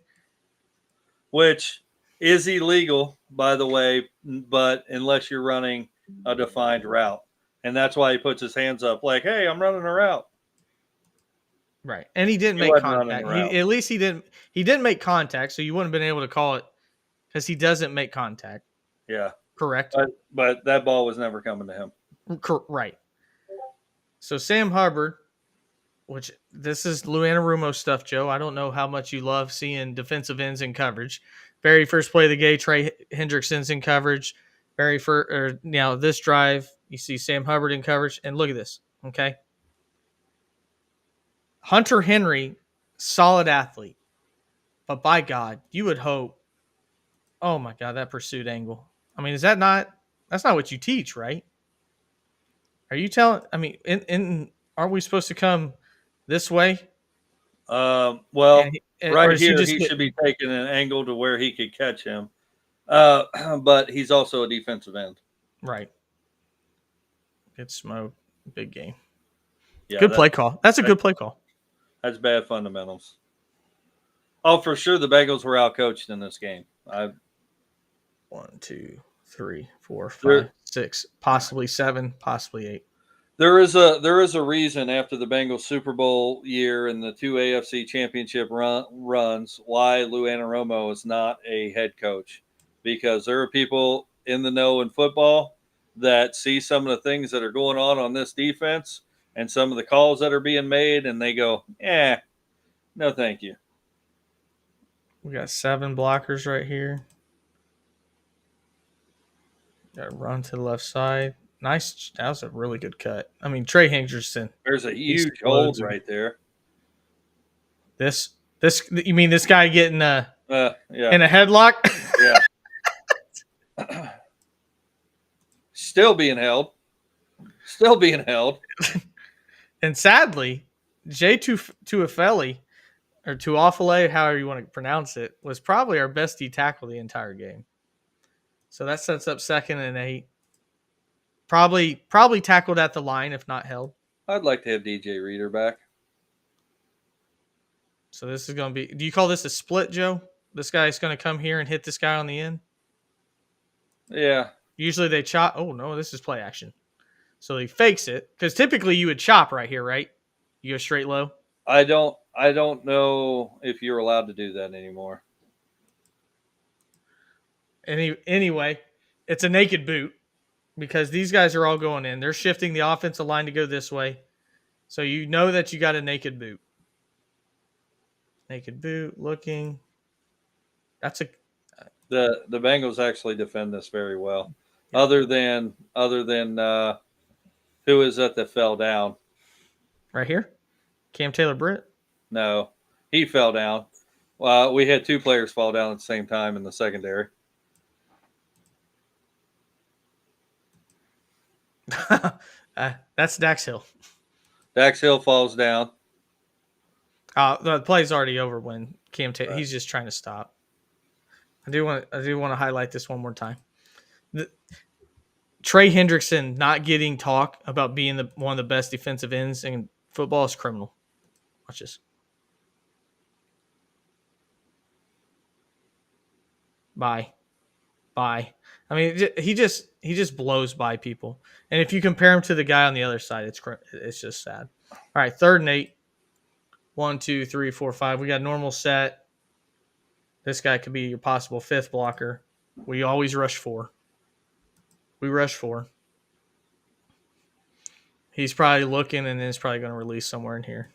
which is illegal, by the way, but unless you're running a defined route. And that's why he puts his hands up like, hey, I'm running a route. Right. And he didn't He make wasn't running a contact. route. At least he didn't make contact, so you wouldn't have been able to call it because he doesn't make contact. Yeah. Correct. But that ball was never coming to him. Right. So Sam Hubbard, which this is Lou Anarumo stuff, Joe. I don't know how much you love seeing defensive ends in coverage. Very first play of the game, Trey Hendrickson's in coverage. Very first, or now this drive, you see Sam Hubbard in coverage, and look at this. Okay, Hunter Henry, solid athlete, but by God, you would hope. Oh my God, that pursuit angle. I mean, is that not? That's not what you teach, right? Are you telling? I mean, aren't we supposed to come this way? Well, Or right is he here, just he should hitting? be taking an angle to where he could catch him. But he's also a defensive end. Right. Good smoke. Big game. Yeah, Good play call. That's a that's, good play call. that's bad fundamentals. Oh, for sure, the Bengals were outcoached in this game. 1, 2, 3, 4, There, 5, 6, possibly 7, possibly 8. there is a reason after the Bengals Super Bowl year and the two AFC Championship runs why Lou Anarumo is not a head coach, because there are people in the know in football that see some of the things that are going on this defense and some of the calls that are being made, and they go, no, thank you. We got 7 blockers right here. Got to run to the left side. Nice. That was a really good cut. I mean, Trey Hendrickson There's a huge hold right there. This you mean this guy getting Yeah, in a headlock? yeah. Still being held. Still being held. And sadly, Jay Tuafele or Tuafele, however you want to pronounce it, was probably our best D tackle the entire game. So that sets up 2nd and 8. Probably tackled at the line if not held. I'd like to have DJ Reader back. So this is going to be. Do you call this a split, Joe? This guy's going to come here and hit this guy on the end. Yeah. Usually they chop. Oh no, this is play action. So he fakes it because typically you would chop right here, right? You go straight low. I don't know if you're allowed to do that anymore. Anyway, it's a naked boot because these guys are all going in. They're shifting the offensive line to go this way. So you know that you got a naked boot. Naked boot looking. That's a The Bengals actually defend this very well. Yeah. Other than who is that fell down? Right here. Cam Taylor-Britt. No, he fell down. We had 2 players fall down at the same time in the secondary. That's Dax Hill. Dax Hill falls down. The play's already over when Cam Taylor. Right. He's just trying to stop. I do want to highlight this one more time. Trey Hendrickson not getting talk about being one of the best defensive ends in football is criminal. Watch this. Bye. I mean, he just blows by people. And if you compare him to the guy on the other side, it's just sad. All right, 3rd and 8. 1, 2, 3, 4, 5. We got normal set. This guy could be your possible 5th blocker. We always rush 4. We rush 4. He's probably looking, and then he's probably going to release somewhere in here.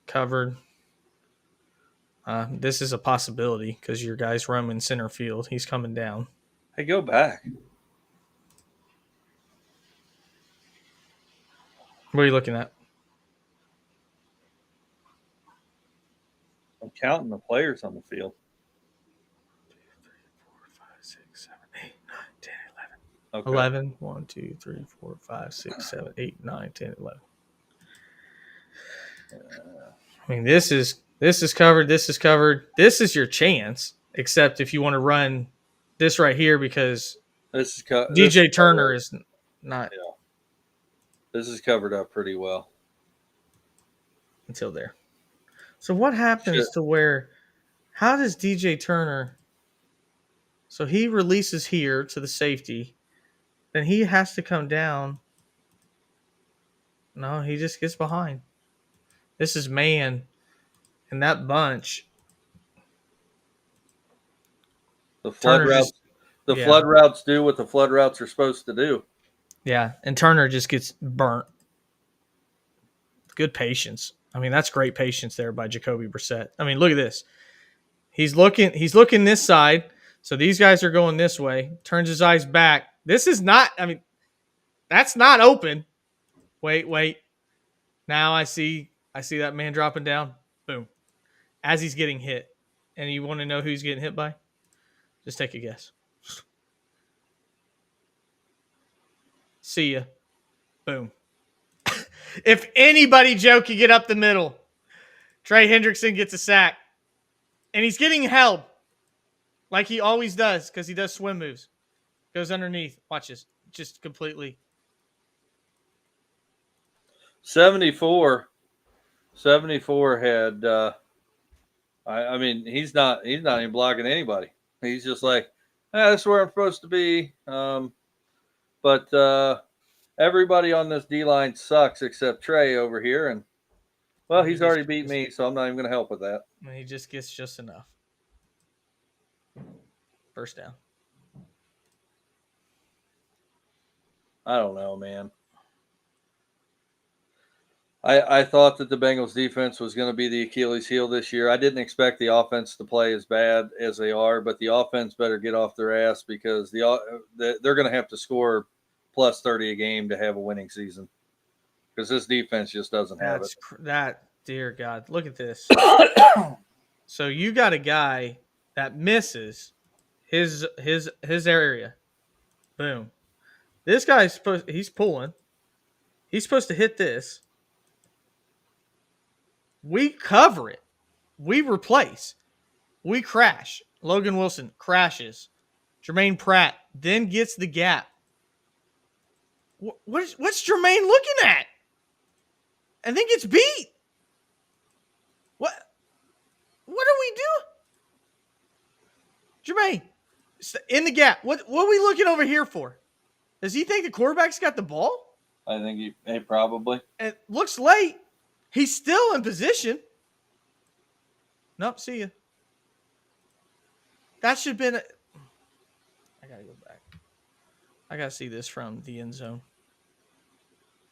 Covered. This is a possibility because your guy's roaming center field. He's coming down. Hey, go back. What are you looking at? I'm counting the players on the field. 2, 3, 4, 5, 6, 7, 8, 9, 10, 11. Okay. 11. 1, 2, 3, 4, 5, 6, 7, 8, 9, 10, 11. I mean, this is covered. This is covered. This is your chance, except if you want to run this right here because DJ Turner is not. Yeah. This is covered up pretty well. Until there. So what happens to where? How does DJ Turner? So he releases here to the safety, then he has to come down. No, he just gets behind. This is man, and that bunch. The flood routes. Flood routes do what the flood routes are supposed to do. Yeah, and Turner just gets burnt. Good patience. I mean, that's great patience there by Jacoby Brissett. I mean, look at this. He's looking this side. So these guys are going this way. Turns his eyes back. This is not, I mean, that's not open. Wait. Now I see that man dropping down. Boom. As he's getting hit. And you want to know who he's getting hit by? Just take a guess. See ya. Boom. If anybody, Joe, can get up the middle, Trey Hendrickson gets a sack. And he's getting held like he always does because he does swim moves. Goes underneath. Watch this. Just completely. 74 had I mean he's not even blocking anybody. He's just like, that's where I'm supposed to be. But everybody on this D line sucks except Trey over here, and well, he's already beat me, so I'm not even going to help with that. And he just gets just enough. First down. I don't know, man. I thought that the Bengals defense was going to be the Achilles heel this year. I didn't expect the offense to play as bad as they are, but the offense better get off their ass because they're going to have to score plus 30 a game to have a winning season because this defense just doesn't have it. That, dear God, look at this. So you got a guy that misses his area. Boom. This guy's he's pulling. He's supposed to hit this. We cover it. We replace. We crash. Logan Wilson crashes. Jermaine Pratt then gets the gap. What's Jermaine looking at? And then gets beat. What do we do? Jermaine, in the gap. What are we looking over here for? Does he think the quarterback's got the ball? I think he probably. It looks late. He's still in position. Nope, see ya. That should have been I gotta go back. I gotta see this from the end zone.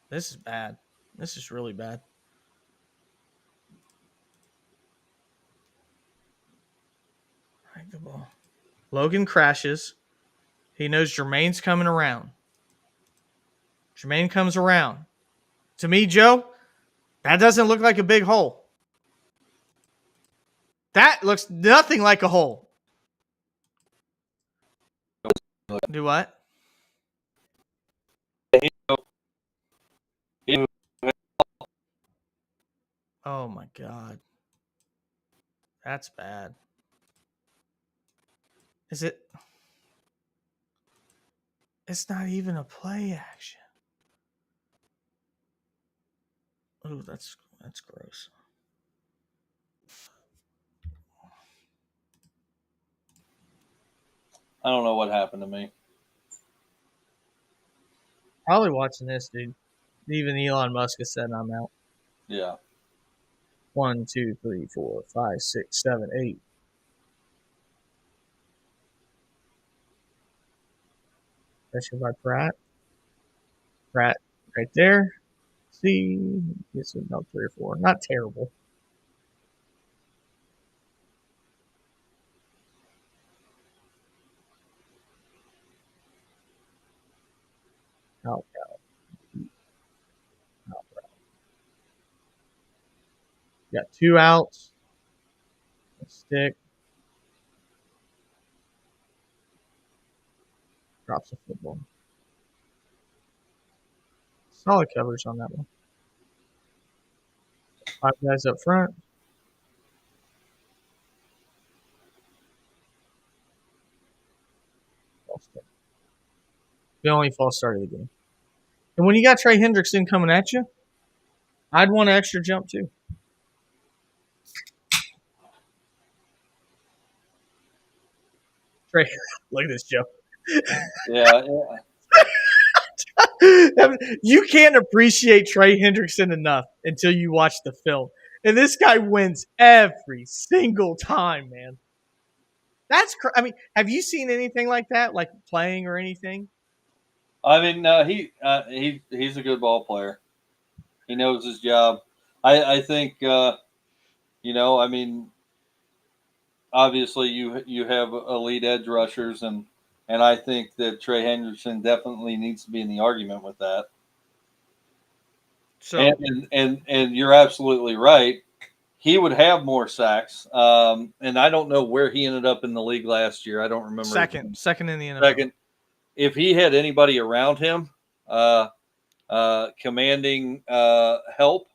This is bad. This is really bad. Right, the ball. Logan crashes. He knows Jermaine's coming around. Jermaine comes around. To me, Joe, that doesn't look like a big hole. That looks nothing like a hole. Do what? Oh my God. That's bad. Is it? It's not even a play action. Oh, that's gross. I don't know what happened to me. Probably watching this, dude. Even Elon Musk has said I'm out. Yeah. 1, 2, 3, 4, 5, 6, 7, 8. Pressure by Pratt. Pratt right there. See, it's about 3 or 4. Not terrible. Out. Got 2 outs. A stick. Drops the football. Solid coverage on that one. 5 guys up front. The only false start of the game. And when you got Trey Hendrickson coming at you, I'd want an extra jump too. Trey, look at this, Joe. Yeah. You can't appreciate Trey Hendrickson enough until you watch the film. And this guy wins every single time, man. I mean, have you seen anything like that, like playing or anything? I mean, he's a good ball player. He knows his job. I think I mean, obviously you have elite edge rushers, and I think that Trey Hendrickson definitely needs to be in the argument with that. So and you're absolutely right. He would have more sacks, and I don't know where he ended up in the league last year. I don't remember. Second in the NFL. Second, if he had anybody around him, commanding help.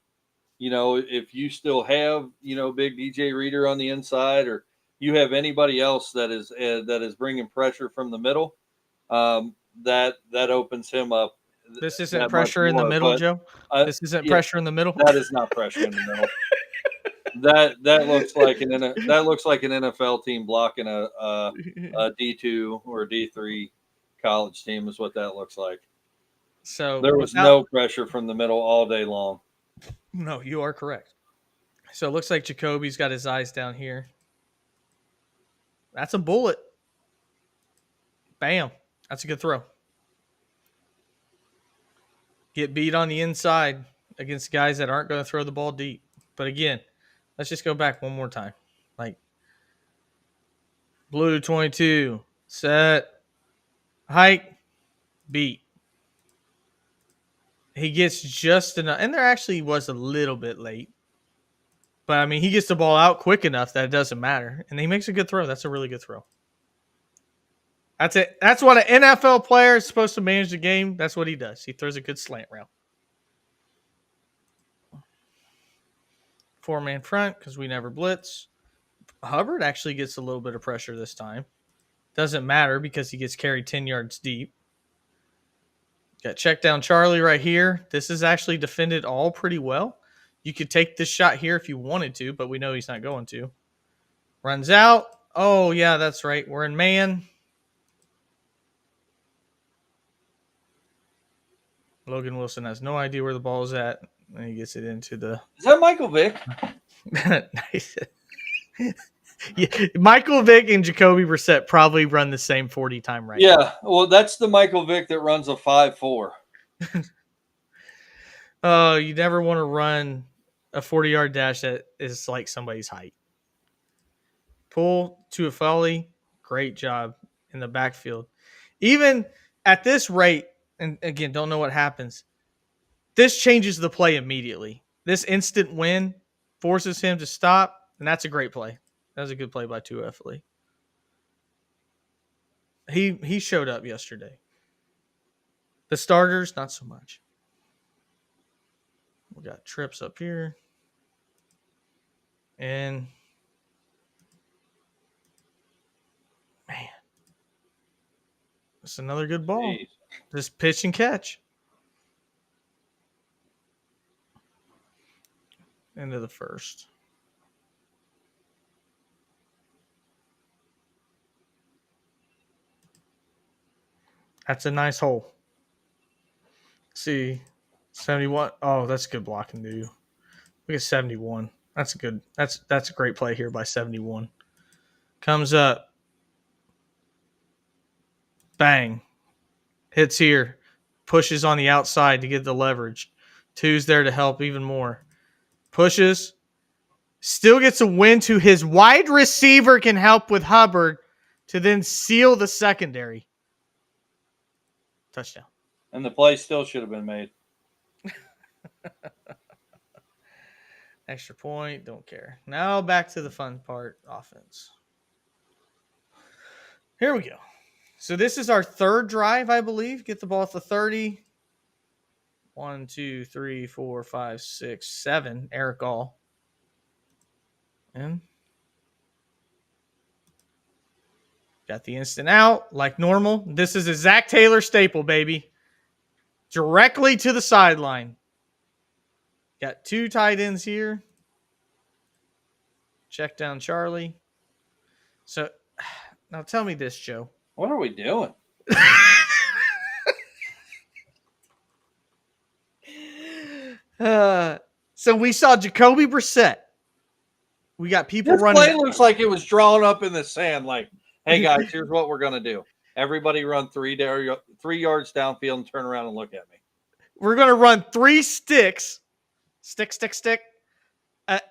If you still have big DJ Reader on the inside, or you have anybody else that is bringing pressure from the middle, that opens him up This isn't that much pressure in the more. middle, But Joe. This isn't yeah, pressure in the middle. that is not pressure in the middle. That looks like an NFL team blocking a D2 or D3 college team is what that looks like. So There was without no pressure from the middle all day long. no, you are correct. So it looks like Jacoby's got his eyes down here. That's a bullet. Bam. That's a good throw. Get beat on the inside against guys that aren't going to throw the ball deep. But again, let's just go back one more time. Like blue 22, set, hike, beat. He gets just enough, and there actually was a little bit late. But I mean, he gets the ball out quick enough that it doesn't matter, and he makes a good throw. That's a really good throw. That's it. That's what an NFL player is supposed to manage the game. That's what he does. He throws a good slant route. 4-man front because we never blitz. Hubbard actually gets a little bit of pressure this time. Doesn't matter because he gets carried 10 yards deep. Got check down Charlie right here. This is actually defended all pretty well. You could take this shot here if you wanted to, but we know he's not going to. Runs out. Oh, yeah, that's right. We're in man. Logan Wilson has no idea where the ball is at, and he gets it into the. Is that Michael Vick? Nice. Yeah, Michael Vick and Jacoby Brissett probably run the same 40 time right Yeah, now. well, that's the Michael Vick that runs a 5.4. Oh, you never want to run a 40-yard dash that is like somebody's height. Pull to a folly. Great job in the backfield. Even at this rate, and again, don't know what happens. This changes the play immediately. This instant win forces him to stop, and that's a great play. That was a good play by Tuefele. He showed up yesterday. The starters, not so much. We got trips up here. And man, it's another good ball. Jeez. Just pitch and catch. End of the first. That's a nice hole. See, 71. Oh, that's good blocking, dude. Look at 71. That's a good. That's a great play here by 71. Comes up. Bang. Hits here. Pushes on the outside to get the leverage. Two's there to help even more. Pushes. Still gets a win to his wide receiver can help with Hubbard to then seal the secondary. Touchdown. And the play still should have been made. Extra point. Don't care. Now back to the fun part. Offense. Here we go. So this is our third drive, I believe. Get the ball at the 30. 1, 2, 3, 4, 5, 6, 7. Eric All. And got the instant out like normal. This is a Zach Taylor staple, baby. Directly to the sideline. Got two tight ends here. Check down Charlie. So now tell me this, Joe. What are we doing? So we saw Jacoby Brissett. We got people This running. play looks like it was drawn up in the sand. Like, hey guys, here's what we're gonna do. Everybody run 3 yards downfield and turn around and look at me. We're gonna run 3 sticks, stick,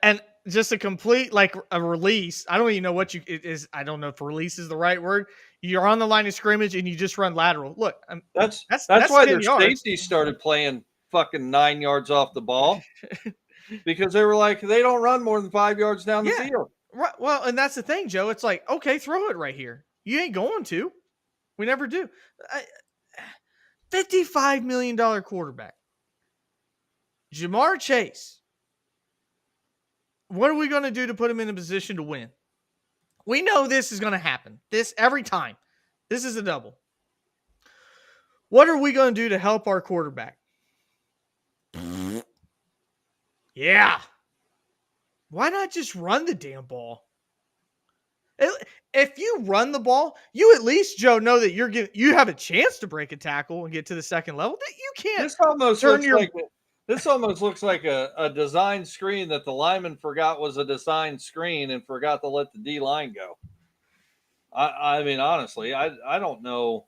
and just a complete like a release. I don't even know what it is. I don't know if release is the right word. You're on the line of scrimmage and you just run lateral. Look, That's why 10 their yards. safeties started playing fucking 9 yards off the ball because they were like, they don't run more than 5 yards down the field. Right. Well, and that's the thing, Joe. It's like, okay, throw it right here. You ain't going to. We never do. $55 million quarterback. Jamar Chase. What are we going to do to put him in a position to win? We know this is going to happen. This every time. This is a double. What are we going to do to help our quarterback? Yeah. Why not just run the damn ball? If you run the ball, you at least, Joe, know that you have a chance to break a tackle and get to the second level. That you can't This almost turn looks your like a design screen that the lineman forgot was a design screen and forgot to let the D line go. I mean, honestly, I don't know.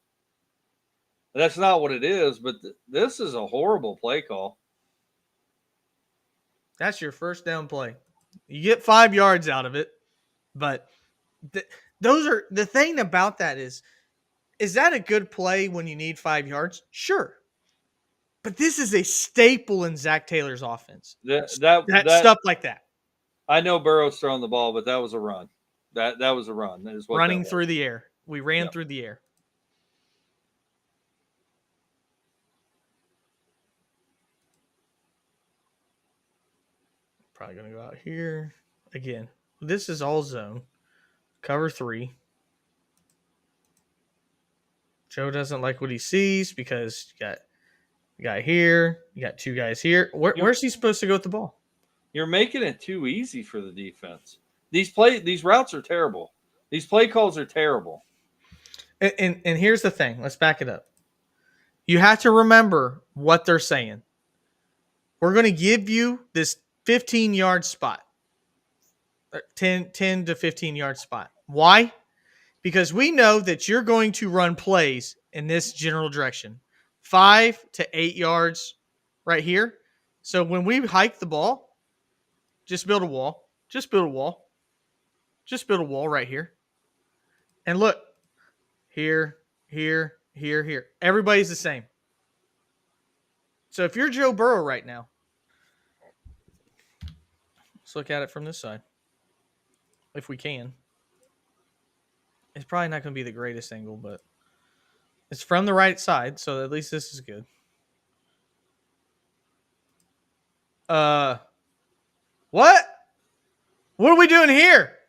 That's not what it is, but this is a horrible play call. That's your first down play. You get 5 yards out of it, but those are the thing about that is that a good play when you need 5 yards? Sure. But this is a staple in Zach Taylor's offense. That That stuff like that. I know Burrow's throwing the ball, but that was a run. That was a run. That is what Running that was. through the air. We ran Yep. through the air. Probably going to go out here. Again, this is all zone. Cover 3. Joe doesn't like what he sees because you got a guy here. You got 2 guys here. Where's he supposed to go with the ball? You're making it too easy for the defense. These routes are terrible. These play calls are terrible. And here's the thing. Let's back it up. You have to remember what they're saying. We're going to give you this 15-yard spot. 10 to 15-yard spot. Why? Because we know that you're going to run plays in this general direction. 5 to 8 yards right here. So when we hike the ball, just build a wall. Just build a wall. Just build a wall right here. And look, here, here, here, here. Everybody's the same. So if you're Joe Burrow right now, let's look at it from this side. If we can. It's probably not going to be the greatest angle, but it's from the right side, so at least this is good. What? What are we doing here?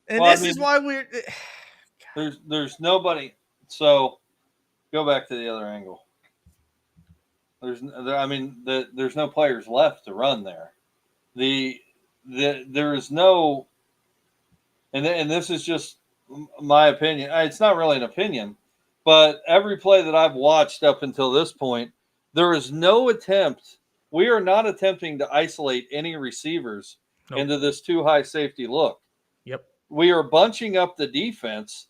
And Well, this is why we're. There's nobody. So go back to the other angle. There's no players left to run there. There is no, and this is just my opinion. It's not really an opinion, but every play that I've watched up until this point, there is no attempt. We are not attempting to isolate any receivers into this too high safety look. Yep. We are bunching up the defense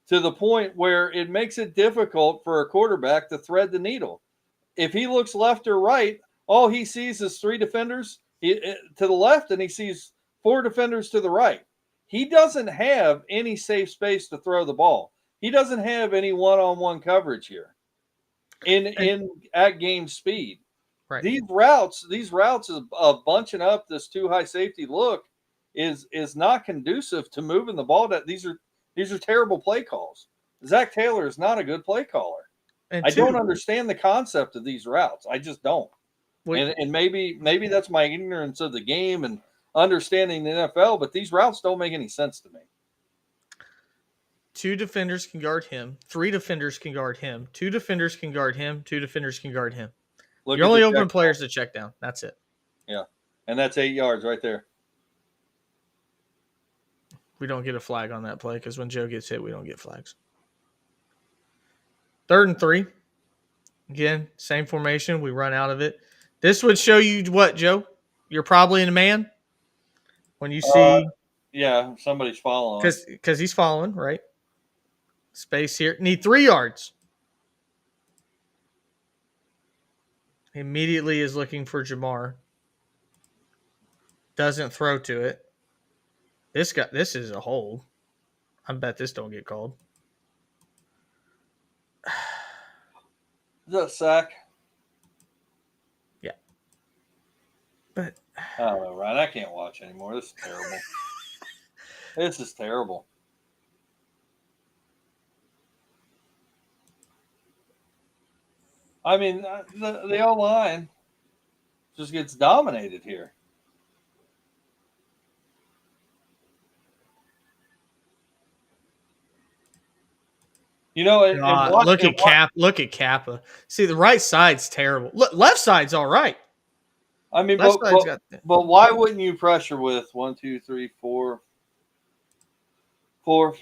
to the point where it makes it difficult for a quarterback to thread the needle. If he looks left or right, all he sees is 3 defenders to the left and he sees 4 defenders to the right. He doesn't have any safe space to throw the ball. He doesn't have any one-on-one coverage here at game speed. Right. These routes of bunching up this too high safety look is not conducive to moving the ball. These are terrible play calls. Zach Taylor is not a good play caller. And I don't understand the concept of these routes. I just don't. And maybe that's my ignorance of the game and understanding the NFL, but these routes don't make any sense to me. 2 defenders can guard him. 3 defenders can guard him. 2 defenders can guard him. 2 defenders can guard him. You're only open players to check down. That's it. Yeah. And that's 8 yards right there. We don't get a flag on that play because when Joe gets hit, we don't get flags. 3rd and 3. Again, same formation. We run out of it. This would show you what, Joe? You're probably in a man when you see. Yeah, somebody's following. Because he's following, right? Space here. Need 3 yards. Immediately is looking for Jamar. Doesn't throw to it. This is a hold. I bet this don't get called. Is that a sack? Yeah. But I don't know, Ryan. I can't watch anymore. This is terrible. This is terrible. I mean, the O line just gets dominated here. You know, and God, what look and at what Cap. Look at Kappa. See, the right side's terrible. Look, left side's all right. I mean, Left side's got. but why wouldn't you pressure with one, two, three, four,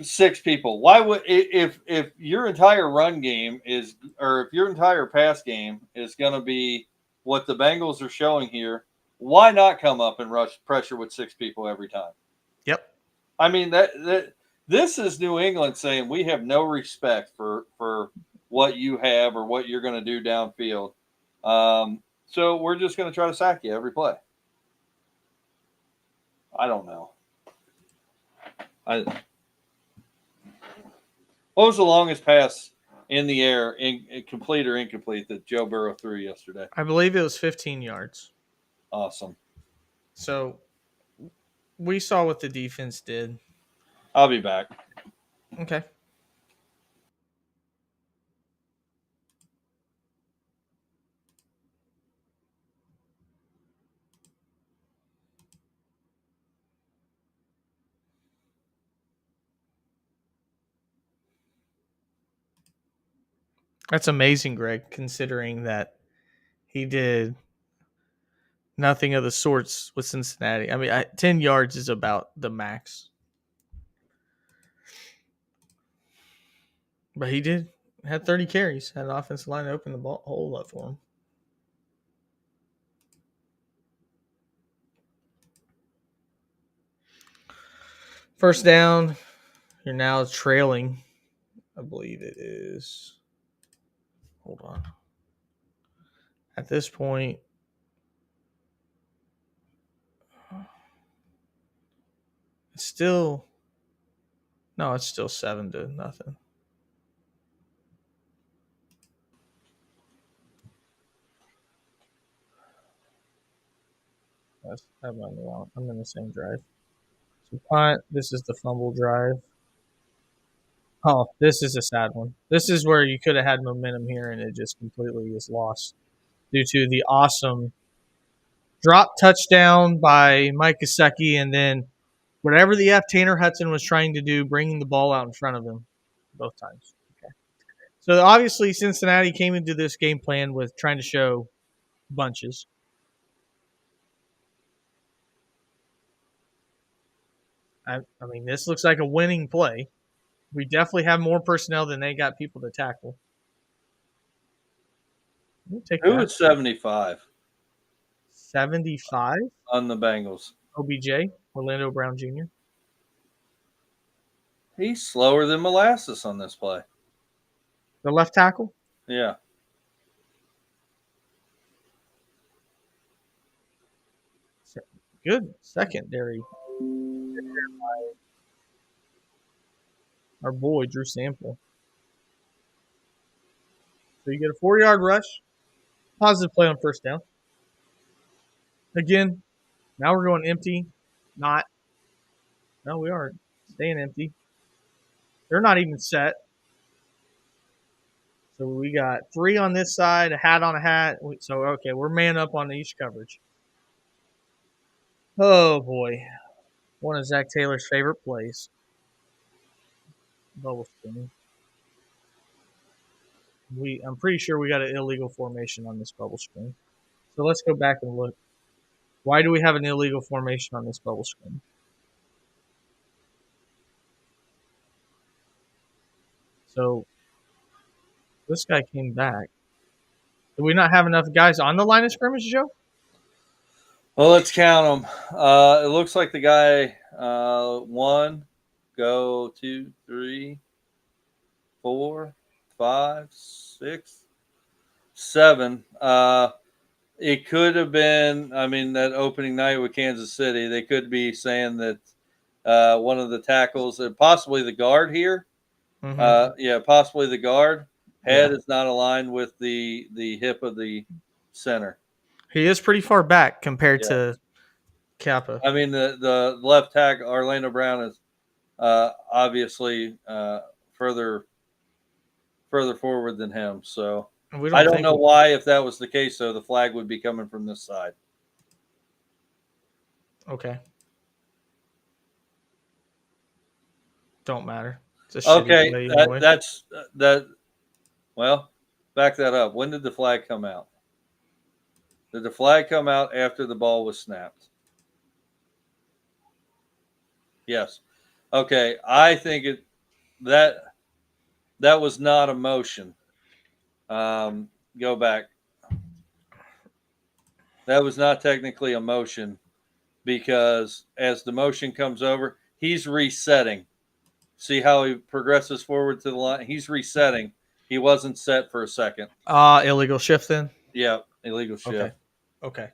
6 people? Why would if your entire run game is, or if your entire pass game is going to be what the Bengals are showing here? Why not come up and rush pressure with 6 people every time? Yep. I mean that this is New England saying we have no respect for what you have or what you're going to do downfield. So we're just going to try to sack you every play. I don't know. What was the longest pass in the air, complete or incomplete, that Joe Burrow threw yesterday? I believe it was 15 yards. Awesome. So we saw what the defense did. I'll be back. Okay. That's amazing, Greg, considering that he did nothing of the sorts with Cincinnati. I mean, 10 yards is about the max. But he did had 30 carries, had an offensive line open the ball hole up for him. First down, you're now trailing. I believe it is. Hold on. At this point, it's still no, it's still 7-0. I'm in the same drive. So punt. This is the fumble drive. Oh, this is a sad one. This is where you could have had momentum here, and it just completely is lost due to the awesome drop touchdown by Mike Gesicki, and then whatever the F Tanner Hudson was trying to do, bringing the ball out in front of him both times. Okay. So obviously Cincinnati came into this game plan with trying to show bunches. I mean, this looks like a winning play. We definitely have more personnel than they got people to tackle. We'll take Who that. is 75 75. on the Bengals? OBJ, Orlando Brown Jr. He's slower than molasses on this play. The left tackle. Yeah. Good secondary. Our boy, Drew Sample. So you get a 4-yard rush. Positive play on first down. Again, now we're going empty. Not. No, we are staying empty. They're not even set. So we got 3 on this side, a hat on a hat. So, okay, we're man up on each coverage. Oh, boy. One of Zach Taylor's favorite plays. Bubble screen. I'm pretty sure we got an illegal formation on this bubble screen. So let's go back and look. Why do we have an illegal formation on this bubble screen? So this guy came back. Do we not have enough guys on the line of scrimmage, Joe? Well, let's count them. It looks like the guy 1, go 2, 3, 4, 5, 6, 7. It could have been, I mean, that opening night with Kansas City, they could be saying that one of the tackles, possibly the guard here, possibly the guard, head is not aligned with the hip of the center. He is pretty far back compared Yeah. to Kappa. I mean, the left tackle, Orlando Brown, is obviously further forward than him. So We I don't don't think know why, if that was the case, though, the flag would be coming from this side. okay. Don't matter. It's a shitty Okay, play either way. that's that. Well, back that up. When did the flag come out? Did the flag come out after the ball was snapped? Yes. Okay, I think that that was not a motion. Go back. That was not technically a motion because as the motion comes over, he's resetting. See how he progresses forward to the line? He's resetting. He wasn't set for a second. Illegal shift then. Yeah, illegal Okay. shift. Okay.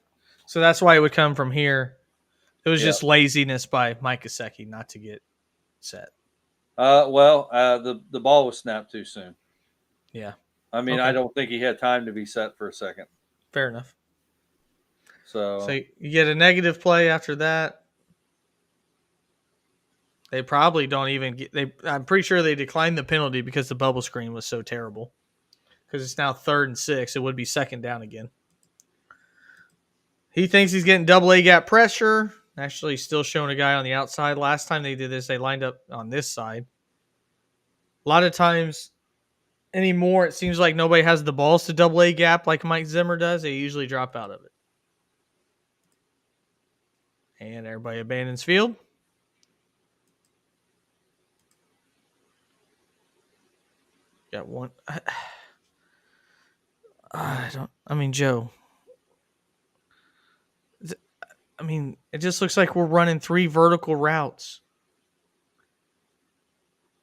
So that's why it would come from here. It was Yeah. just laziness by Mike Gesicki not to get set. The ball was snapped too soon. Yeah. I mean, I Okay. don't think he had time to be set for a second. Fair enough. So So you get a negative play after that. They probably don't even get. I'm pretty sure they declined the penalty because the bubble screen was so terrible. Because it's now 3rd and 6. It would be 2nd down again. He thinks he's getting double A gap pressure. Actually, still showing a guy on the outside. Last time they did this, they lined up on this side. A lot of times anymore, it seems like nobody has the balls to double A gap like Mike Zimmer does. They usually drop out of it. And everybody abandons field. Got one. I don't. I mean, Joe. I mean, it just looks like we're running 3 vertical routes.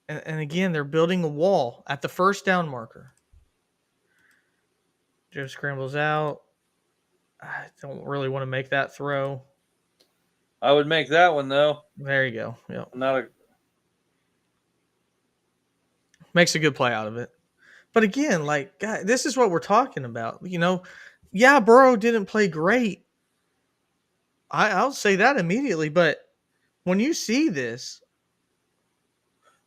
And again, they're building a wall at the first down marker. Joe scrambles out. I don't really want to make that throw. I would make that one though. There you go. Yep. Not a Makes a good play out of it. But again, like, God, this is what we're talking about. Yeah, Burrow didn't play great. I'll say that immediately. But when you see this,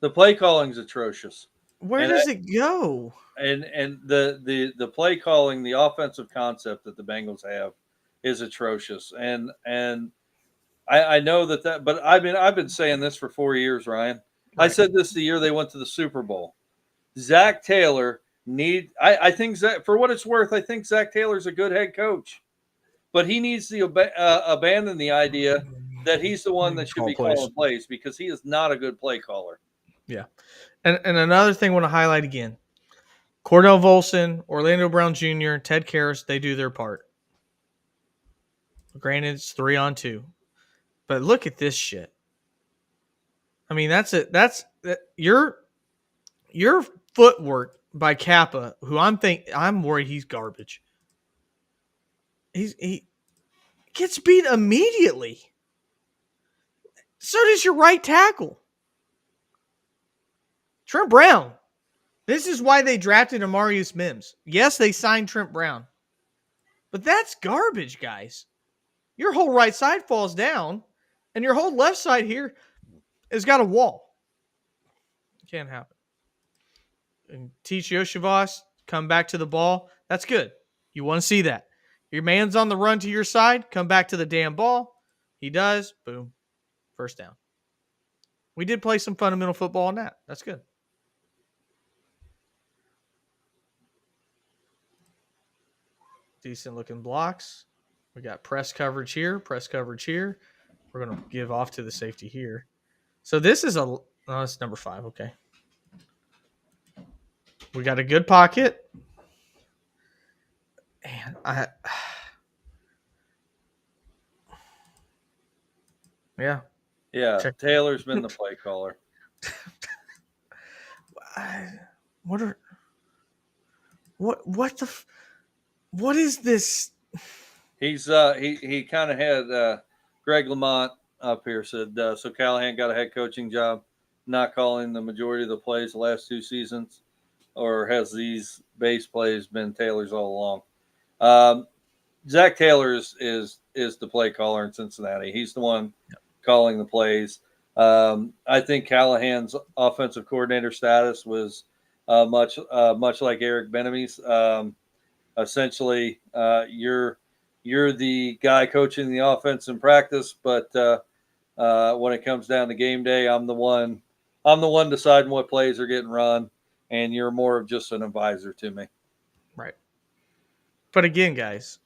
the play calling's atrocious. where And does it go? the play calling, the offensive concept that the Bengals have is atrocious. And I know that but I've been saying this for 4 years, Ryan. I Right. said this the year they went to the Super Bowl. Zach Taylor I think for what it's worth, I think Zach Taylor's a good head coach, but he needs to abandon the idea that he's the one that should Call be plays. calling plays because he is not a good play caller. Yeah. And another thing I want to highlight again. Cordell Volson, Orlando Brown Jr., Ted Karras, they do their part. Granted, it's 3-on-2. But look at this shit. I mean, that's it. Your footwork by Kappa, who I'm worried he's garbage. He gets beat immediately. So does your right tackle. Trent Brown. This is why they drafted Amarius Mims. Yes, they signed Trent Brown. But that's garbage, guys. Your whole right side falls down, and your whole left side here has got a wall. Can't happen. And teach Yoshivas, come back to the ball. That's good. You want to see that. Your man's on the run to your side. Come back to the damn ball. He does. Boom. First down. We did play some fundamental football on that. That's good. Decent looking blocks. We got press coverage here, press coverage here. We're going to give off to the safety here. So this is it's number 5. Okay. We got a good pocket. And yeah. Yeah, Check. Taylor's been the play caller. What is this? He kind of had Greg Lamont up here said so Callahan got a head coaching job, not calling the majority of the plays the last 2 seasons, or has these base plays been Taylor's all along? Zach Taylor is the play caller in Cincinnati. He's the one calling the plays. I think Callahan's offensive coordinator status was much like Eric Benemy's. Essentially, you're the guy coaching the offense in practice, but when it comes down to game day, I'm the one. I'm the one deciding what plays are getting run, and you're more of just an advisor to me. Right. But again, guys,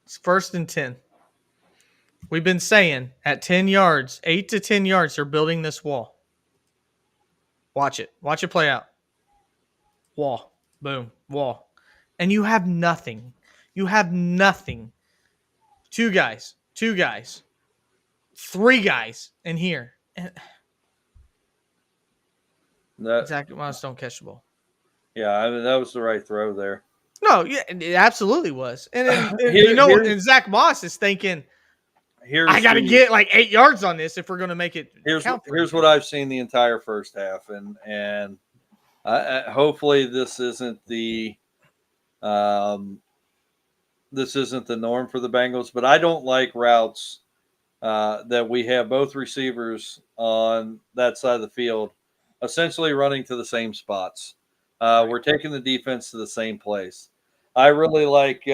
it's 1st and 10. We've been saying at 10 yards, 8 to 10 yards, they're building this wall. Watch it. Watch it play out. Wall. Boom. Wall. And you have nothing. You have nothing. Two guys. 3 guys in here. And That Zach Moss don't catch the ball. Yeah, I mean that was the right throw there. No, yeah, it absolutely was. And Here, and Zach Moss is thinking, I here's got to the get like 8 yards on this if we're going to make it count for here's what anything. I've seen the entire first half, and hopefully um, this isn't the norm for the Bengals, but I don't like routes that we have both receivers on that side of the field essentially running to the same spots. We're taking the defense to the same place. I really like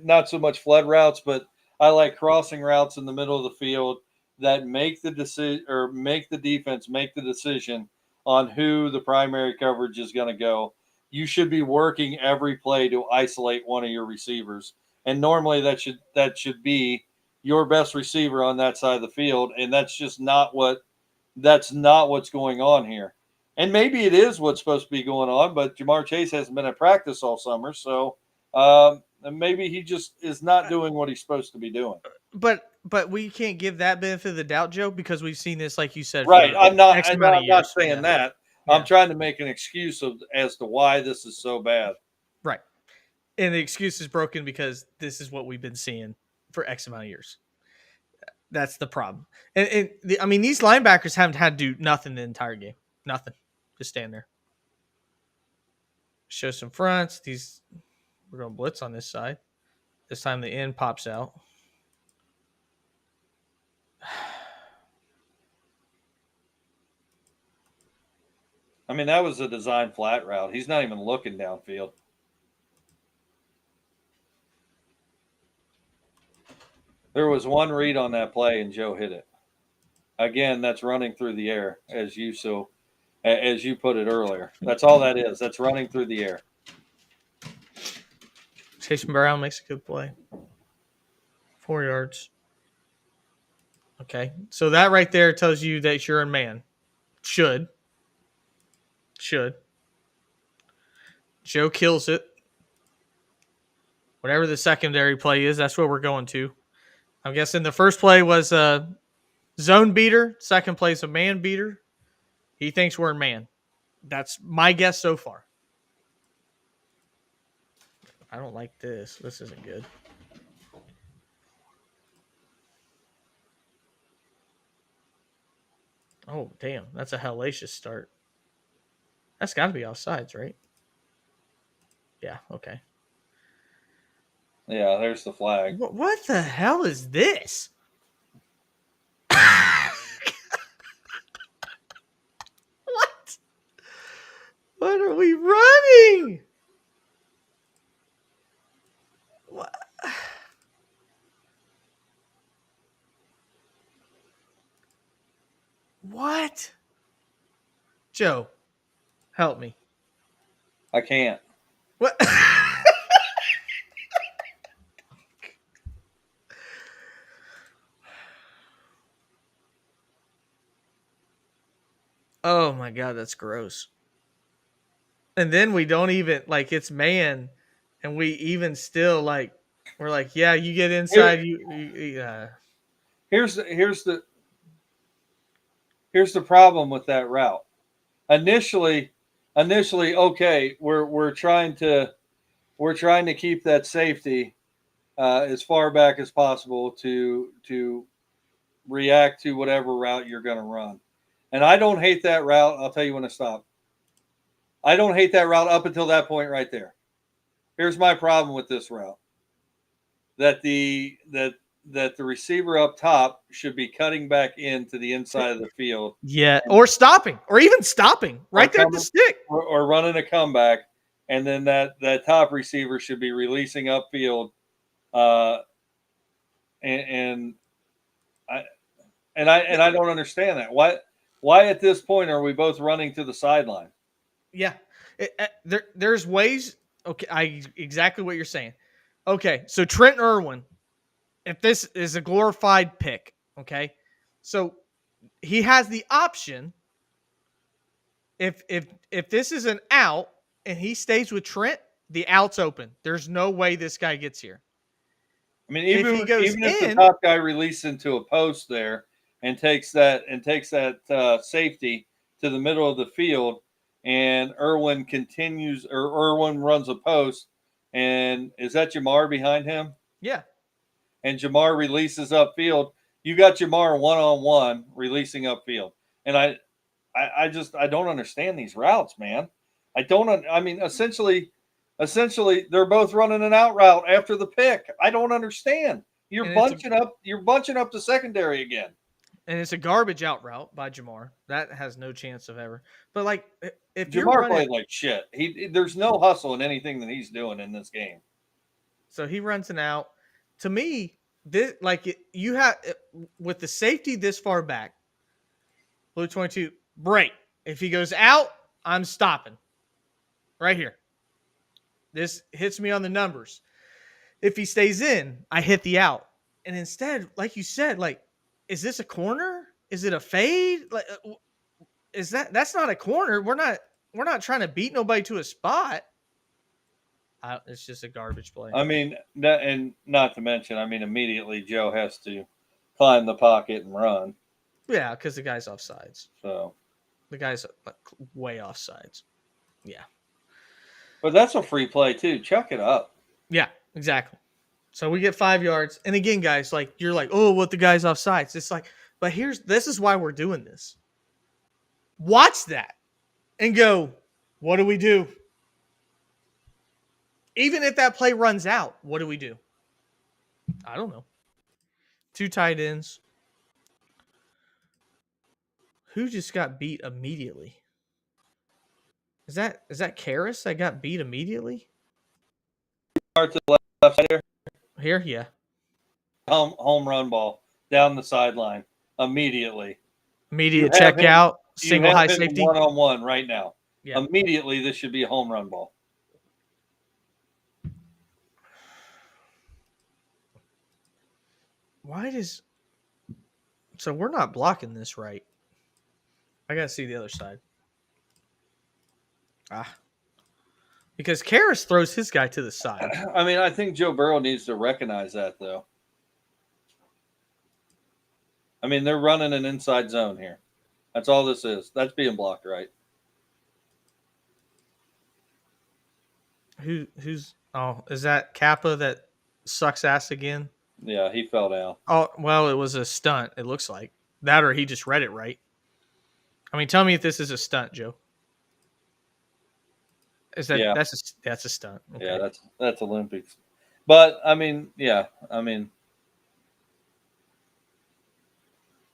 not so much flood routes, but I like crossing routes in the middle of the field that make the decision or make the defense make the decision on who the primary coverage is going to go. You should be working every play to isolate one of your receivers, and normally that should be your best receiver on that side of the field, and that's not what's going on here. And maybe it is what's supposed to be going on, but Jamar Chase hasn't been at practice all summer, so and maybe he just is not doing what he's supposed to be doing. But we can't give that benefit of the doubt, Joe, because we've seen this, like you said, Right. for X amount of I'm not years. saying Yeah. that. I'm Yeah. trying to make an excuse as to why this is so bad. Right. And the excuse is broken because this is what we've been seeing for X amount of years. That's the problem. I mean, these linebackers haven't had to do nothing the entire game. Nothing. Just stand there. Show some fronts. We're going to blitz on this side. This time the end pops out. I mean, that was a design flat route. He's not even looking downfield. There was one read on that play, and Joe hit it. Again, that's running through the air, as you put it earlier. That's all that is. That's running through the air. Chase Brown makes a good play. 4 yards. Okay. So that right there tells you that you're in man. Should. Joe kills it. Whatever the secondary play is, that's what we're going to. I'm guessing the first play was a zone beater. Second play is a man beater. He thinks we're in man. That's my guess so far. I don't like this. This isn't good. Oh, damn. That's a hellacious start. That's got to be offsides, right? Yeah, okay. Yeah, there's the flag. What the hell is this? What? What are we running? What? What? Joe, help me. I can't. What? Oh my god, that's gross. And then we don't even like it's man, and we even still like we're like, yeah, you get Here, inside, here's the here's the problem with that route. Initially, okay, we're trying to keep that safety as far back as possible to react to whatever route you're going to run. And I don't hate that route. I'll tell you when to stop. I don't hate that route up until that point right there. Here's my problem with this route. That that the receiver up top should be cutting back into the inside of the field, Yeah, and, or stopping, or even stopping or right there at the coming stick. or running a comeback, and then that top receiver should be releasing upfield, uh, and I I don't understand that. Why at this point are we both running to the sideline? Yeah, there's ways. Okay, I exactly what you're saying. Okay, so Trent Irwin, if this is a glorified pick, okay, so he has the option if this is an out and he stays with Trent, the out's open. There's no way this guy gets here. I mean, If he goes even if the in, top guy releases into a post there and takes that safety to the middle of the field, and Irwin continues or Irwin runs a post, and is that Jamar behind him? yeah, And Jamar releases upfield. You got Jamar one on one releasing upfield, and I just I don't understand these routes, man. I don't. I mean, essentially, they're both running an out route after the pick. I don't understand. You're and bunching up. You're bunching up the secondary again. it's a garbage out route by Jamar. That has no chance of ever. But like, if you're Jamar running, played like shit. There's no hustle in anything that he's doing in this game. so he runs an out. To me, this you have with the safety this far back, Blue 22, break. If he goes out, I'm stopping right here. This hits me on the numbers. If he stays in, I hit the out. And instead, like you said, like, is this a corner? Is it a fade? Like, is that's not a corner? We're not trying to beat nobody to a spot. It's just a garbage play. I mean, and not to mention, I mean, immediately Joe has to climb the pocket and run. Yeah, because the guy's offsides. So, The guy's like, way offsides. Yeah. but that's a free play too. Chuck it up. Yeah, exactly. So we get 5 yards. And again, guys, like you're like, oh, what the guy's offsides. It's like, but this is why we're doing this. Watch that and go, what do we do? Even if that play runs out, what do we do? I don't know. Two tight ends. Who just got beat immediately? Is that Karras that got beat immediately? To the left side there. Here, yeah. Home run ball down the sideline immediately. Immediate check out, You single have high him safety. one on one right now. Yeah. Immediately, this should be a home run ball. Why does so we're not blocking this right? I gotta see the other side. Because Karras throws his guy to the side. I mean, I think Joe Burrow needs to recognize that, though. I mean, they're running an inside zone here. That's all this is. That's being blocked, right? Who's is that Kappa that sucks ass again? Yeah, he fell down. Oh well, it was a stunt, it looks like. That or he just read it right. I mean, tell me if this is a stunt, Joe. Is that Yeah, that's a stunt. Okay. yeah, that's Olympics. But I mean, yeah, I mean,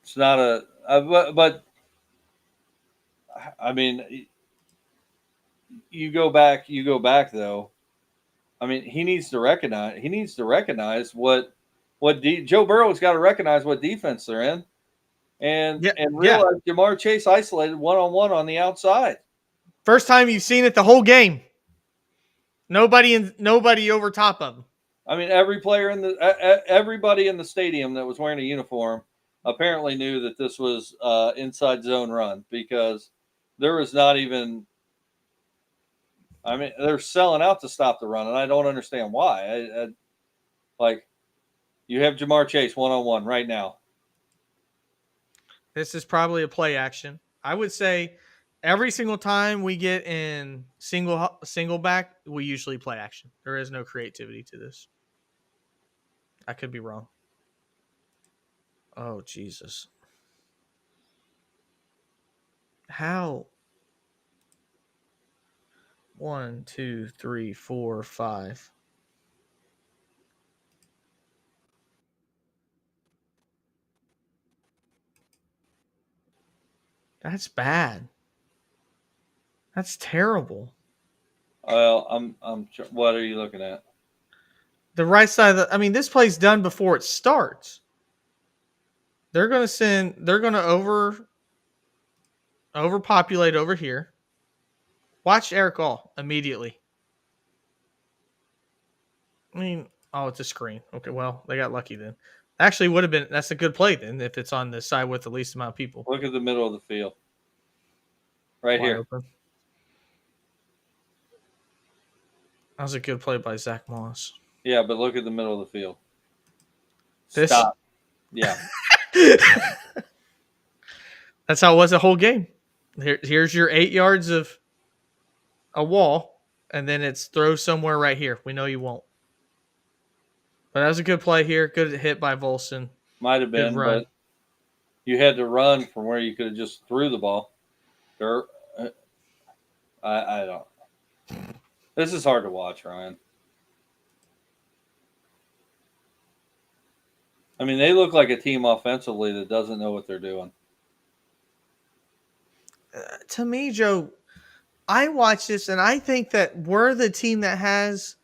it's not but I mean, you go back though. I mean, he needs to recognize what Joe Burrow's got to recognize what defense they're in, Yeah, and yeah. realize Jamar Chase isolated one on one on the outside. First time you've seen it the whole game. Nobody over top of him. I mean, everybody in the stadium that was wearing a uniform apparently knew that this was inside zone run because there was not even. I mean, they're selling out to stop the run, and I don't understand why. Like, you have Jamar Chase one on one right now. This is probably a play action. I would say every single time we get in single back, we usually play action. There is no creativity to this. I could be wrong. Oh Jesus. How? 1, 2, 3, 4, 5. That's bad. That's terrible. Well, what are you looking at? The right side of I mean, this play's done before it starts. They're gonna overpopulate over here. Watch Eric All immediately. I mean, oh, it's a screen. Okay, well, they got lucky then. Actually, would have been that's a good play then if it's on the side with the least amount of people. Look at the middle of the field. Right Wide here. open. That was a good play by Zach Moss. Yeah, but look at the middle of the field. This Stop. Yeah. That's how it was the whole game. Here's your 8 yards of a wall, and then it's throw somewhere right here. We know you won't. But that was a good play here. Good hit by Volson. Might have Good been, run. but you had to run from where you could have just threw the ball. I don't. This is hard to watch, Ryan. I mean, they look like a team offensively that doesn't know what they're doing. To me, Joe, I watch this and I think that we're the team that has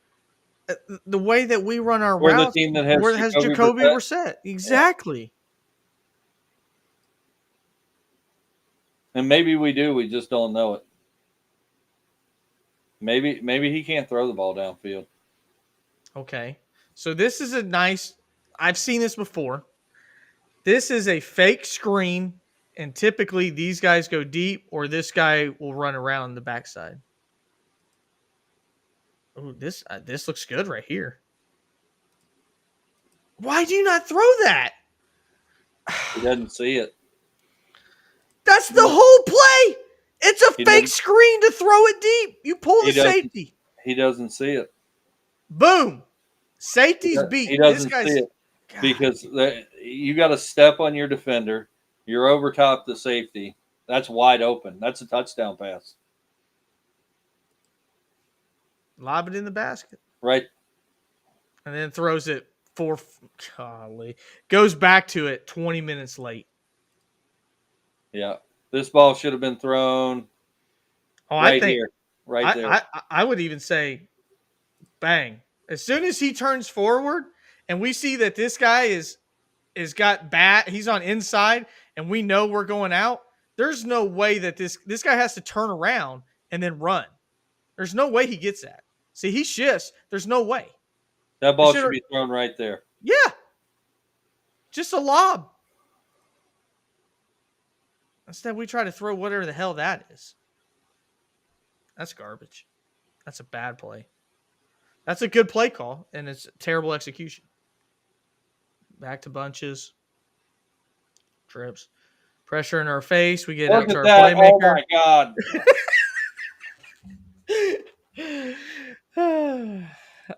the way that we run our We're the routes. team that has Where it has Jacoby Jacoby Brissett. Brissett. Yeah. Exactly. And maybe we do. We just don't know it. Maybe he can't throw the ball downfield. Okay. So this is a nice. I've seen this before. This is a fake screen, and typically these guys go deep, or this guy will run around the backside. Oh, this looks good right here. Why do you not throw that? He doesn't see it. That's the whole play. It's a He fake doesn't- screen to throw it deep. You pull the He doesn't- safety. He doesn't see it. Boom. Safety's beat. He doesn't This guy's see it God. because you got to step on your defender. You're over top the safety. That's wide open. That's a touchdown pass. Lob it in the basket. Right. And then throws it golly. Goes back to it 20 minutes late. Yeah. This ball should have been thrown I think here. Right there. I would even say bang. As soon as he turns forward and we see that this guy is got bat, he's on inside, and we know we're going out, there's no way that this guy has to turn around and then run. There's no way he gets that. See, he shifts. There's no way. That ball should be thrown right there. Yeah. Just a lob. Instead, we try to throw whatever the hell that is. That's garbage. That's a bad play. That's a good play call, and it's terrible execution. Back to bunches. Trips. Pressure in our face. We get out to our playmaker. Oh, my God.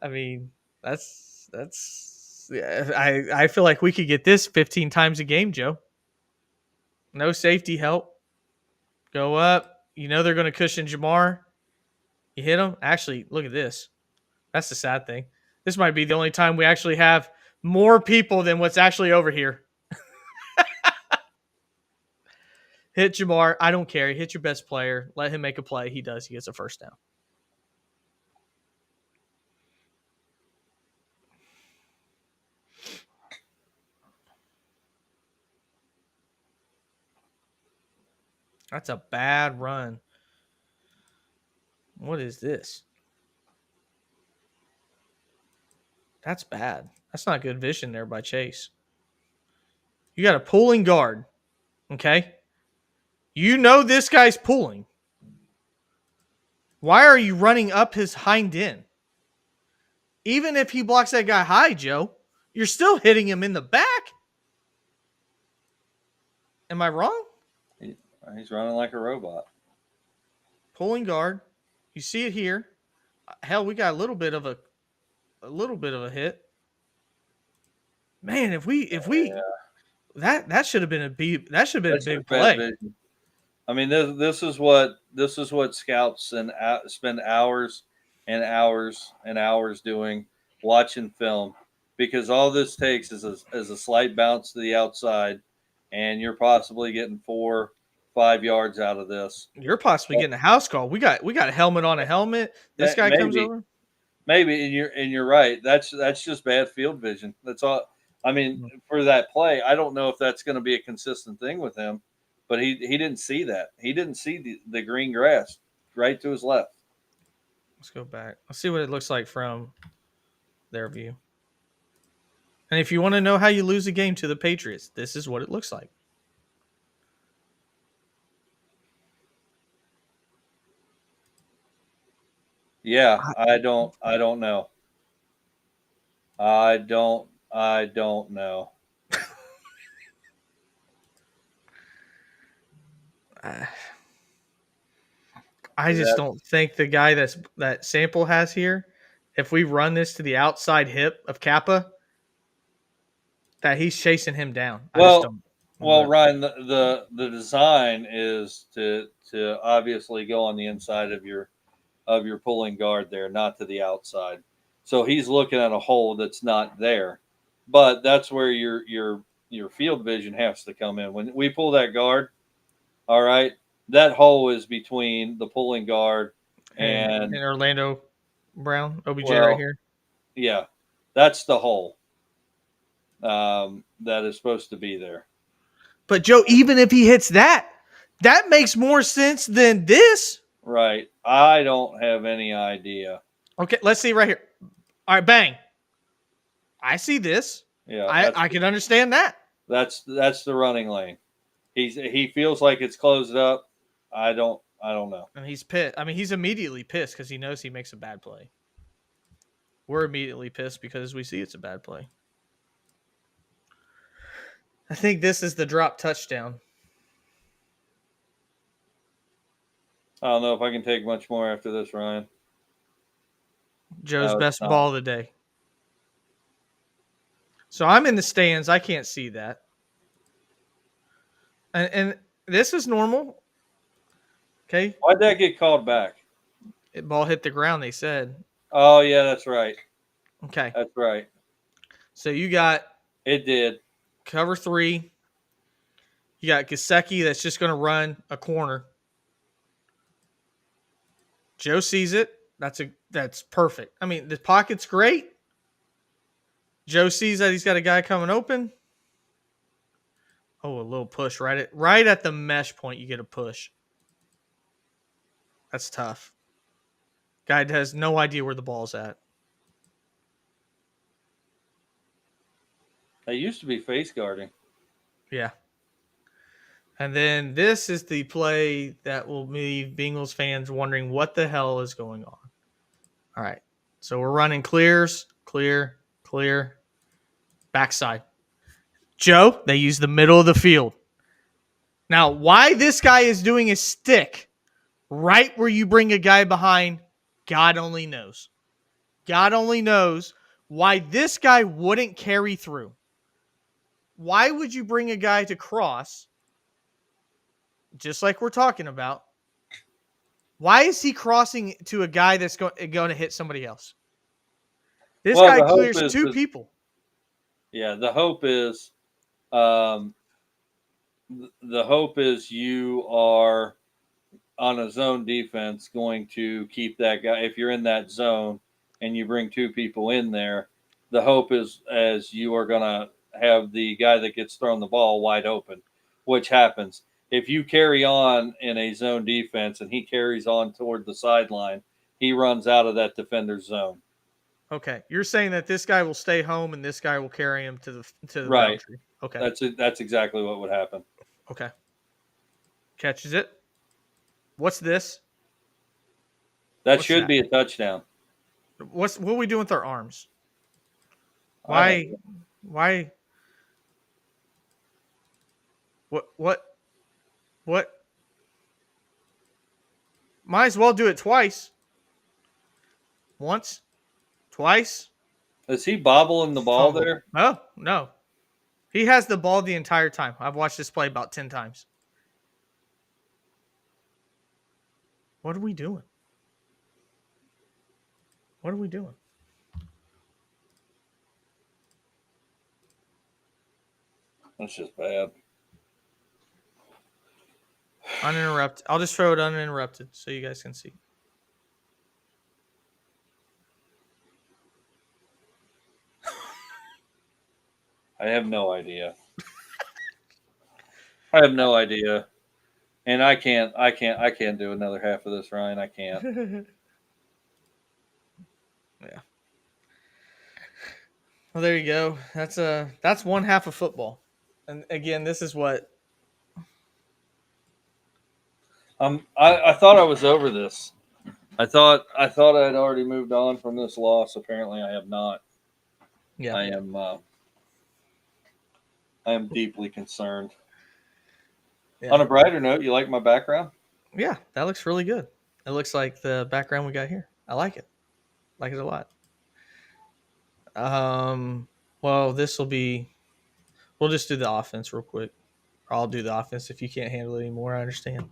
I mean, that's yeah, I feel like we could get this 15 times a game, Joe. No safety help. Go up. You know they're going to cushion Jamar. You hit him. Actually, look at this. That's the sad thing. This might be the only time we actually have more people than what's actually over here. Hit Jamar. I don't care. Hit your best player. Let him make a play. He does. He gets a first down. That's a bad run. What is this? That's bad. That's not good vision there by Chase. You got a pulling guard. Okay? You know this guy's pulling. Why are you running up his hind end? Even if he blocks that guy high, Joe, you're still hitting him in the back. Am I wrong? He's running like a robot. Pulling guard. You see it here. Hell, we got a little bit of a hit. Man, if we that should have been a big play. I mean, this is what scouts and spend hours and hours and hours doing, watching film, because all this takes is a slight bounce to the outside, and you're possibly getting 5 yards out of this. You're possibly getting a house call. We got a helmet on a helmet. This guy comes Maybe, over. maybe, and you're right. That's just bad field vision. That's all. I mean, Hmm. for that play, I don't know if that's going to be a consistent thing with him, but he didn't see that. He didn't see the green grass right to his left. Let's go back. Let's see what it looks like from their view. And if you want to know how you lose a game to the Patriots, this is what it looks like. Yeah, I don't know. I don't know. I, I just That don't think the guy that Sample has here, if we run this to the outside hip of Kappa, that he's chasing him down. I just well, don't. well, But Ryan, the design is to obviously go on the inside of your pulling guard there, not to the outside. So he's looking at a hole that's not there. But that's where your field vision has to come in. When we pull that guard, all right, that hole is between the pulling guard and and Orlando Brown, OBJ right well, here. yeah, that's the hole that is supposed to be there. But Joe, even if he hits that, that makes more sense than this. Right. I don't have any idea. Okay, let's see right here. All right, bang. I see this. Yeah, I can understand that. that's the running lane. He feels like it's closed up. I don't know. And he's pissed. I mean, he's immediately pissed because he knows he makes a bad play. We're immediately pissed because we see it's a bad play. I think this is the drop touchdown. I don't know if I can take much more after this, Ryan. Joe's No, it's best not. ball of the day. So I'm in the stands. I can't see that. And this is normal. Okay. Why'd that get called back? Ball hit the ground, they said. Oh yeah, that's right. Okay. That's right. So you got It did. cover three. You got Gasecki that's just going to run a corner. Joe sees it. That's perfect. I mean, the pocket's great. Joe sees that he's got a guy coming open. Oh, a little push right at the mesh point. You get a push. That's tough. Guy has no idea where the ball's at. They used to be face guarding. Yeah. And then this is the play that will leave Bengals fans wondering what the hell is going on. All right. So we're running clears, clear, clear, backside. Joe, they use the middle of the field. Now, why this guy is doing a stick right where you bring a guy behind, God only knows. God only knows why this guy wouldn't carry through. Why would you bring a guy to cross, just like we're talking about? Why is he crossing to a guy that's going to hit somebody else? This Well, guy the hope clears is two people. the hope is um, the hope is you are on a zone defense going to keep that guy. If you're in that zone and you bring two people in there, the hope is as you are going to have the guy that gets thrown the ball wide open, which happens. If you carry on in a zone defense and he carries on toward the sideline, he runs out of that defender's zone. Okay, you're saying that this guy will stay home and this guy will carry him to the Right. boundary. Okay, That's exactly what would happen. okay. Catches it. What's this? That What's should that? be a touchdown. What are we doing with our arms? I have Why? Why? What? What? What? Might as well do it twice. Once, twice. Is he bobbling the ball Fumble. there? Oh no, he has the ball the entire time. I've watched this play about 10 times. What are we doing? What are we doing? That's just bad. Uninterrupted. I'll just throw it uninterrupted so you guys can see. I have no idea. I have no idea. And I can't do another half of this, Ryan. I can't. Yeah. Well, there you go. That's one half of football. And again, this is what. I thought I was over this. I thought I'd already moved on from this loss. Apparently, I have not. Yeah. I am I am deeply concerned. On Yeah. a brighter note, you like my background? Yeah. That looks really good. It looks like the background we got here. I like it. Like it a lot. Well, this will be. We'll just do the offense real quick. Or I'll do the offense if you can't handle it anymore. I understand.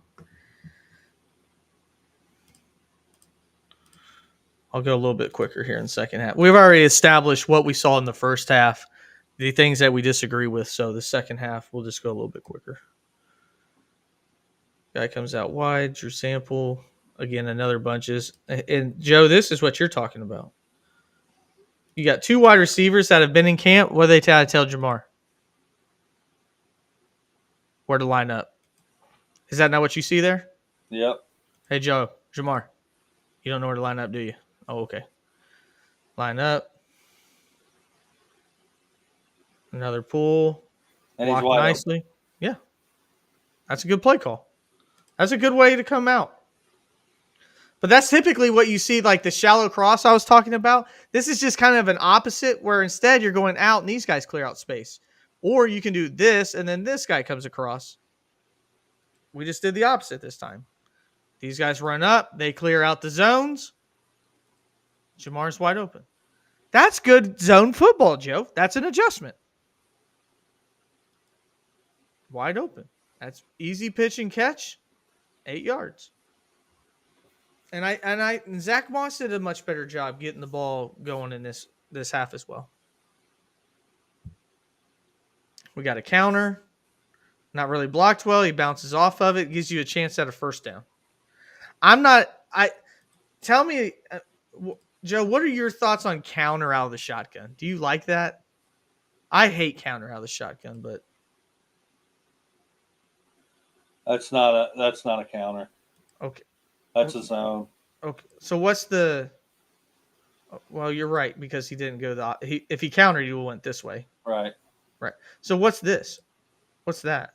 I'll go a little bit quicker here in the second half. We've already established what we saw in the first half, the things that we disagree with. So the second half, we'll just go a little bit quicker. Guy comes out wide. Drew Sample. Again, another bunches. And Joe, this is what you're talking about. You got two wide receivers that have been in camp. What do they tell Jamar? Where to line up. Is that not what you see there? Yep. Hey, Joe, Jamar, you don't know where to line up, do you? Oh, okay. Line up. Another pull. And he's Block wide open. nicely. Yeah. That's a good play call. That's a good way to come out. But that's typically what you see, like the shallow cross I was talking about. This is just kind of an opposite where instead you're going out and these guys clear out space. Or you can do this and then this guy comes across. We just did the opposite this time. These guys run up, they clear out the zones. Jamar's wide open. That's good zone football, Joe. That's an adjustment. Wide open. That's easy pitch and catch. 8 yards. And Zach Moss did a much better job getting the ball going in this half as well. We got a counter, not really blocked well. He bounces off of it, gives you a chance at a first down. Tell me, Joe, what are your thoughts on counter out of the shotgun? Do you like that? I hate counter out of the shotgun, but That's not a counter. okay, That's a zone. okay. So what's the? Well, you're right because he didn't go if he countered, you went this way. Right. Right. So what's this? What's that?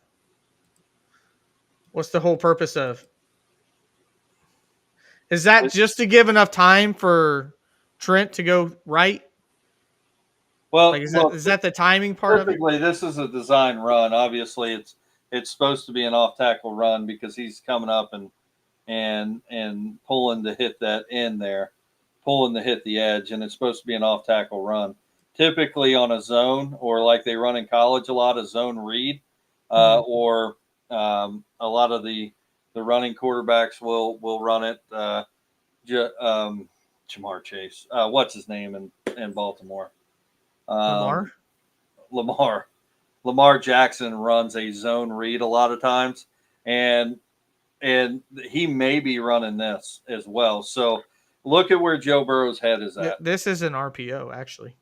What's the whole purpose of? Is that just to give enough time for Trent to go right? Like is that the timing part of it? Typically, this is a design run. Obviously, it's supposed to be an off tackle run because he's coming up and pulling to hit that end there, pulling to hit the edge, and it's supposed to be an off tackle run. Typically on a zone or like they run in college, a lot of zone read, or a lot of the running quarterbacks will run it. Jamar Chase, what's his name in Baltimore? Lamar? Lamar Jackson runs a zone read a lot of times, and he may be running this as well. So look at where Joe Burrow's head is at. This is an RPO, actually.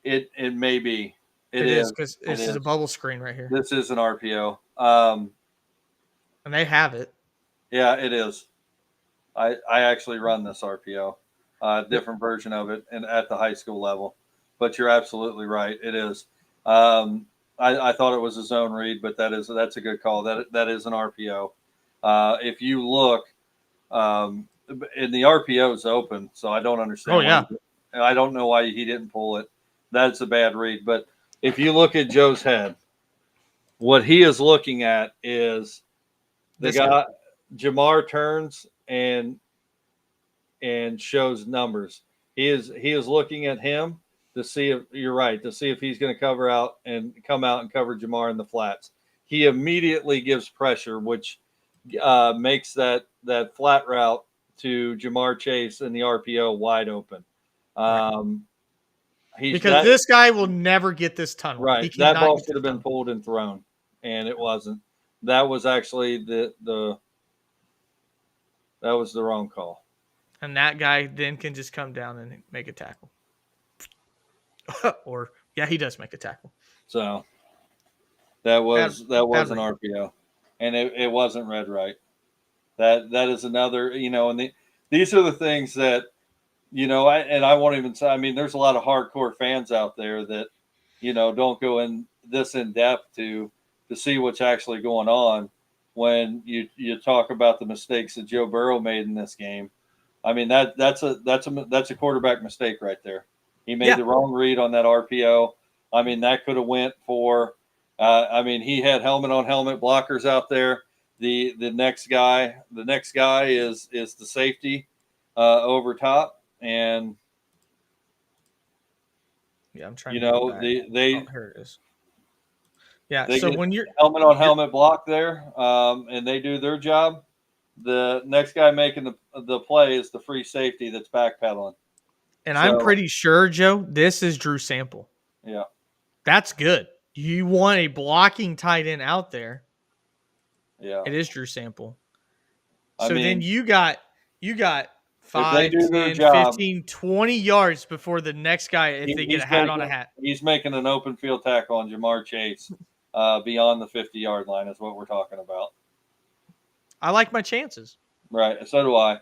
It may be. It is because this is a bubble screen right here. This is an RPO. And they have it. Yeah, it is. I actually run this RPO, different version of it, and at the high school level. But you're absolutely right. It is. I thought it was a zone read, but that's a good call. That is an RPO. If you look, and the RPO is open, so I don't understand. Oh yeah. I don't know why he didn't pull it. That's a bad read. But if you look at Joe's head, what he is looking at is the guy. Jamar turns and shows numbers. He is looking at him to see if you're right, to see if he's going to cover out and come out and cover Jamar in the flats. He immediately gives pressure, which makes that flat route to Jamar Chase and the RPO wide open. Because this guy will never get this tunnel. Right. That ball should have been pulled and thrown, and it wasn't. that was actually the that was the wrong call. And that guy then can just come down and make a tackle. Or yeah, he does make a tackle. So that Bad was bad an read. RPO, and it wasn't read right. That is another, and these are the things that, I won't even say. I mean, there's a lot of hardcore fans out there that don't go in this in depth to see what's actually going on when you talk about the mistakes that Joe Burrow made in this game. I mean, that's a quarterback mistake right there. He made Yeah. the wrong read on that RPO. I mean, that could have went for. I mean, he had helmet on helmet blockers out there. The next guy is the safety over top, and Yeah, I'm trying to get back. they Oh, they here it is. Yeah, they so get when helmet on you're helmet block there, and they do their job. The next guy making the play is the free safety that's backpedaling. and I'm So pretty sure, Joe, this is Drew Sample. yeah, That's good. You want a blocking tight end out there. yeah. It is Drew Sample. I So then mean, you got if they 5, do their 10, job, 15, 20 yards before the next guy if they get a he's hat on a making hat. he's making an open field tackle on Jamar Chase beyond the 50-yard line is what we're talking about. I like my chances. Right. So do I.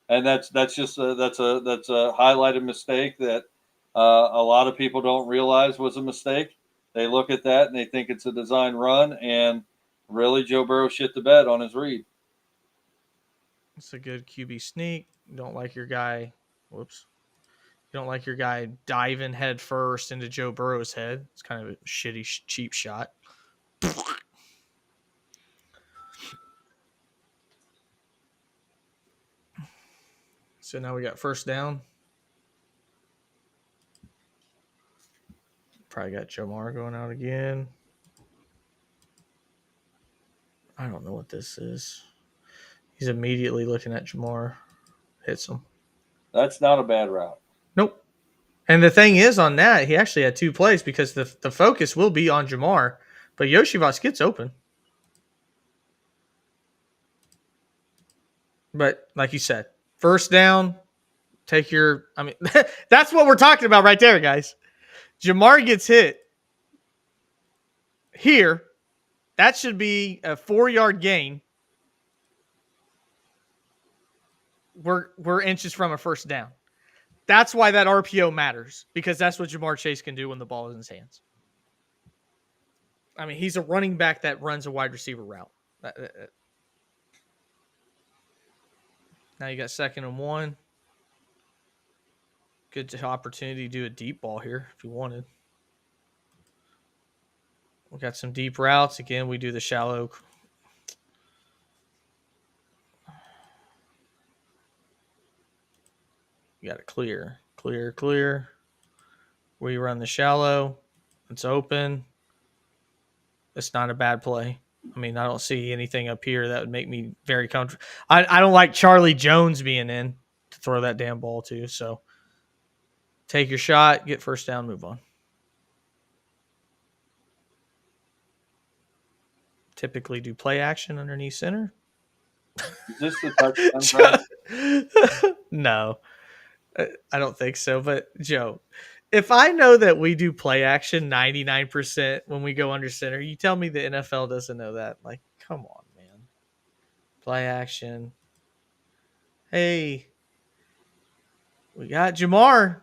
And that's just that's a highlighted mistake that a lot of people don't realize was a mistake. They look at that and they think it's a design run, and really Joe Burrow shit the bed on his read. It's a good QB sneak. You don't like your guy. Whoops. You don't like your guy diving head first into Joe Burrow's head. It's kind of a shitty, cheap shot. So now we got first down. Probably got Jamar going out again. I don't know what this is. He's immediately looking at Jamar. Hits him. That's not a bad route. Nope. And the thing is on that, he actually had two plays because the focus will be on Jamar, but Yoshivas gets open. But like you said, first down, take your. I mean, that's what we're talking about right there, guys. Jamar gets hit here. That should be a 4-yard gain. We're inches from a first down. That's why that RPO matters because that's what Jamar Chase can do when the ball is in his hands. I mean, he's a running back that runs a wide receiver route. Now you got 2nd and 1. Good opportunity to do a deep ball here if you wanted. We got some deep routes. Again, we do the shallow. You got to clear. We run the shallow. It's open. It's not a bad play. I mean, I don't see anything up here that would make me very comfortable. I don't like Charlie Jones being in to throw that damn ball to. So take your shot, get first down, move on. Typically do play action underneath center. Is this the touchdown drive? No, I don't think so. But Joe, if I know that we do play action 99% when we go under center, you tell me the NFL doesn't know that. Like, come on, man. Play action. Hey, we got Jamar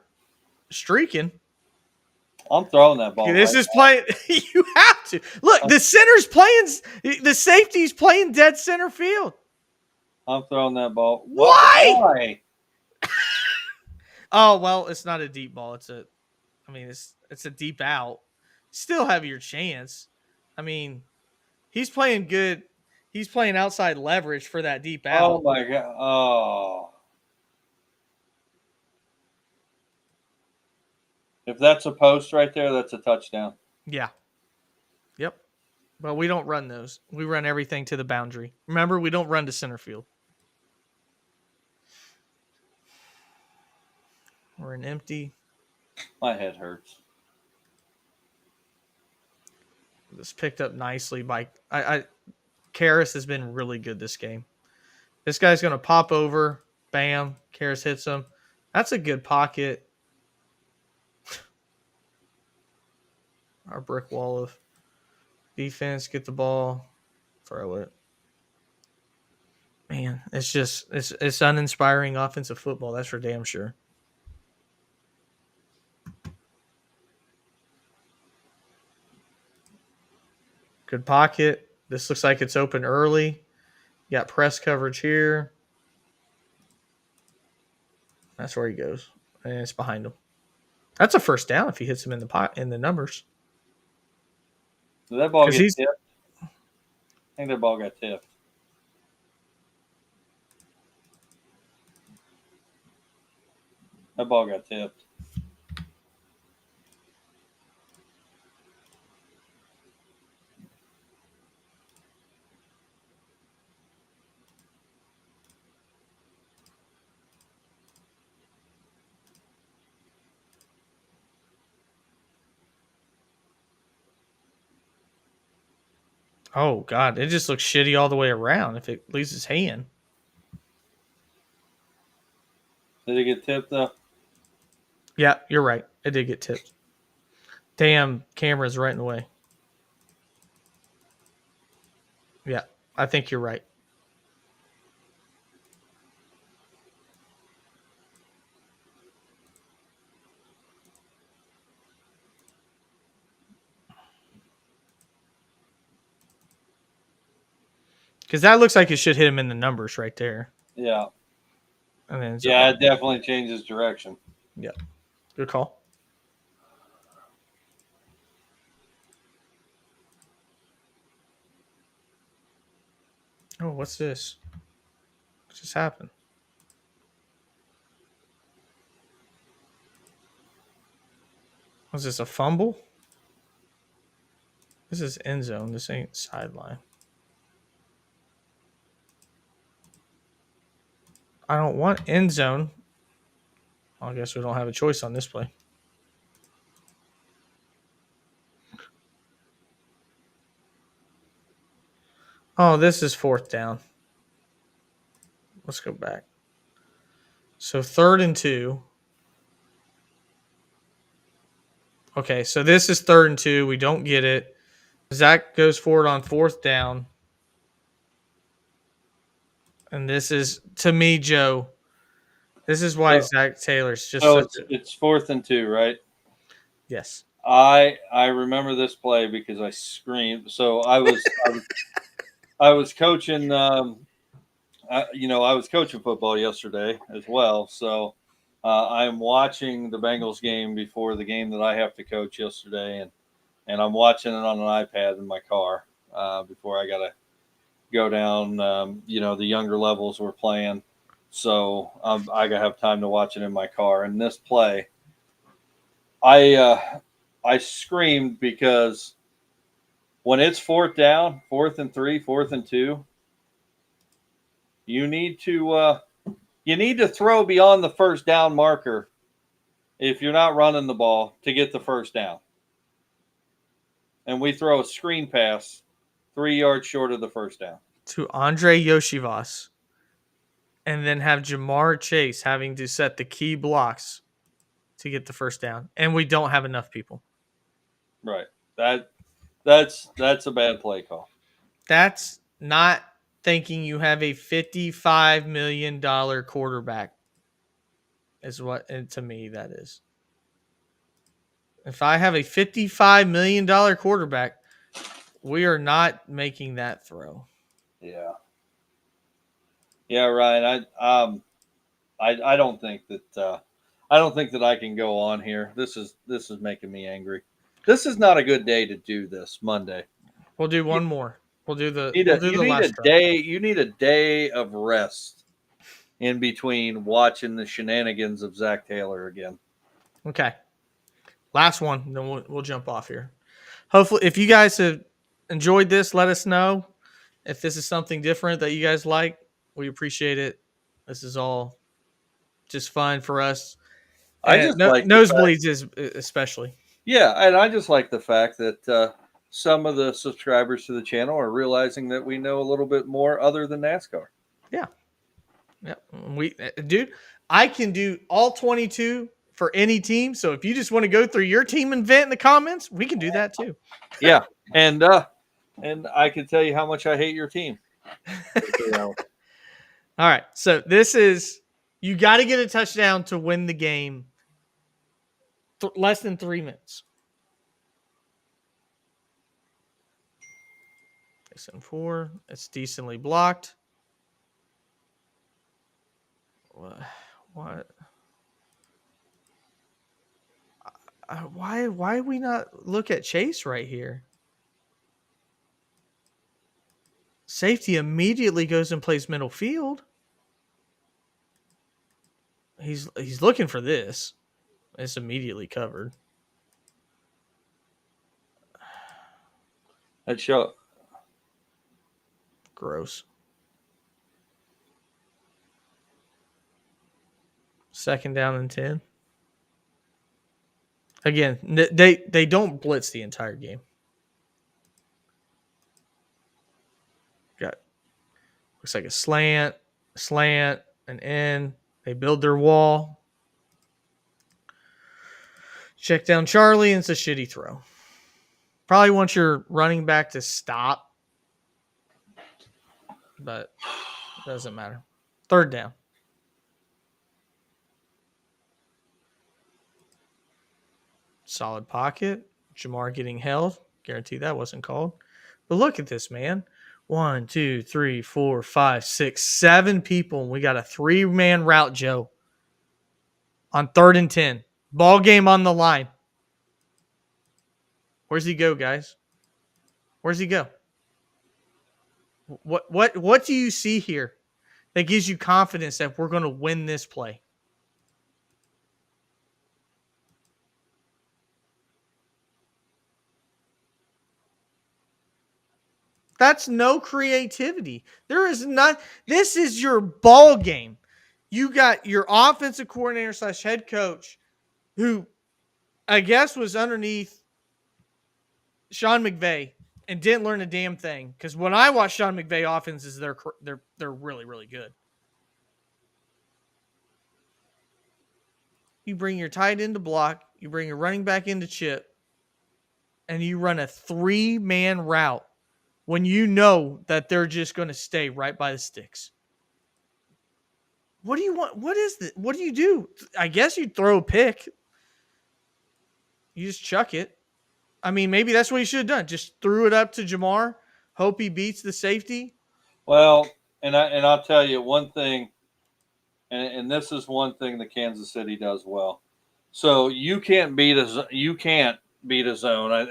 streaking. I'm throwing that ball This right is playing. You have to look. The center's playing. The safety's playing dead center field. I'm throwing that ball. Why? Why? Oh well, it's not a deep ball. I mean, it's a deep out. Still have your chance. I mean, he's playing good. He's playing outside leverage for that deep Oh out. my god. Oh. If that's a post right there, that's a touchdown. Yeah. Yep. But we don't run those. We run everything to the boundary. Remember, we don't run to center field. We're an empty. My head hurts. This picked up nicely by I Karras has been really good this game. This guy's going to pop over. Bam. Karras hits him. That's a good pocket. Our brick wall of defense. Get the ball. Throw it. Man, it's uninspiring offensive football. That's for damn sure. Good pocket. This looks like it's open early. You got press coverage here. That's where he goes, and it's behind him. That's a first down if he hits him in the pot in the numbers. Did that ball Because get he's tipped? I think that ball got tipped. That ball got tipped. oh god, it just looks shitty all the way around if it leaves his hand. Did it get tipped though? Yeah, you're right. It did get tipped. Damn, camera's right in the way. Yeah, I think you're right. Because that looks like it should hit him in the numbers right there. Yeah. And then Yeah, it definitely changes direction. Yeah, good call. Oh, what's this? What just happened? Was this a fumble? This is end zone. This ain't sideline. I don't want end zone. I guess we don't have a choice on this play. Oh, this is fourth down. Let's go back. So 3rd and 2. Okay, so this is 3rd and 2. We don't get it. Zach goes forward on 4th down. And this is, to me, Joe, this is why Zach Taylor's just So such it's 4th and 2, right? yes. I remember this play because I screamed. So I was coaching. I was coaching football yesterday as well. So I'm watching the Bengals game before the game that I have to coach yesterday, and I'm watching it on an iPad in my car before I got to go down. The younger levels were playing, so I gotta have time to watch it in my car. And this play, I screamed because when it's 4th down, 4th and 3, 4th and 2, you need to throw beyond the first down marker if you're not running the ball to get the first down. And we throw a screen pass 3 yards short of the first down. To Andre Yoshivas. And then have Jamar Chase having to set the key blocks to get the first down. And we don't have enough people. Right. That's a bad play call. That's not thinking you have a $55 million quarterback is what, and to me, that is. If I have a $55 million quarterback, we are not making that throw. Yeah. Yeah, Ryan. I don't think that I can go on here. This is making me angry. This is not a good day to do this Monday. We'll do one more. We'll do the last drive. day. You need a day of rest in between watching the shenanigans of Zach Taylor again. Okay. Last one, then we'll jump off here. Hopefully, if you guys have enjoyed this, let us know. If this is something different that you guys like, we appreciate it. This is all just fun for us. I just like nosebleeds is especially. Yeah, and I just like the fact that some of the subscribers to the channel are realizing that we know a little bit more other than NASCAR. Yeah. Yeah. Dude, I can do all 22 for any team. So if you just want to go through your team and vent in the comments, we can do that too. Yeah, and I can tell you how much I hate your team. All right. So this is, you got to get a touchdown to win the game. Less than 3 minutes. 6-4. It's decently blocked. What? Why we not look at Chase right here? Safety immediately goes and plays middle field. He's looking for this. It's immediately covered. That show. Gross. 2nd down and 10. Again, they don't blitz the entire game. Got, looks like a slant, an in. They build their wall. Check down Charlie, and it's a shitty throw. Probably want your running back to stop, but it doesn't matter. 3rd down. Solid pocket. Jamar getting held. Guarantee that wasn't called. But look at this, man. 1, 2, 3, 4, 5, 6, 7 people, and we got a 3-man route, Joe. On 3rd and 10. Ball game on the line. Where's he go, guys? Where's he go? What do you see here that gives you confidence that we're going to win this play? That's no creativity. There is not. This is your ball game. You got your offensive coordinator / head coach, who I guess was underneath Sean McVay and didn't learn a damn thing. Because when I watch Sean McVay offenses, they're really, really good. You bring your tight end to block, you bring your running back into chip, and you run a 3-man route when you know that they're just going to stay right by the sticks. What do you want? What is this? What do you do? I guess you throw a pick. You just chuck it. I mean, maybe that's what you should have done. Just threw it up to Jamar. Hope he beats the safety. Well, and I'll tell you one thing, and this is one thing that Kansas City does well. So you can't beat a zone.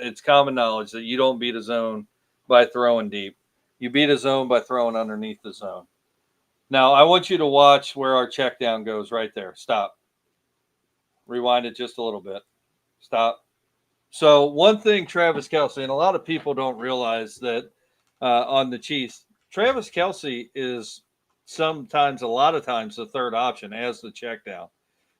It's common knowledge that you don't beat a zone by throwing deep. You beat a zone by throwing underneath the zone. Now, I want you to watch where our check down goes right there. Stop. Rewind it just a little bit. Stop. So one thing Travis Kelce, and a lot of people don't realize that on the Chiefs, Travis Kelce is sometimes, a lot of times, the third option as the check down.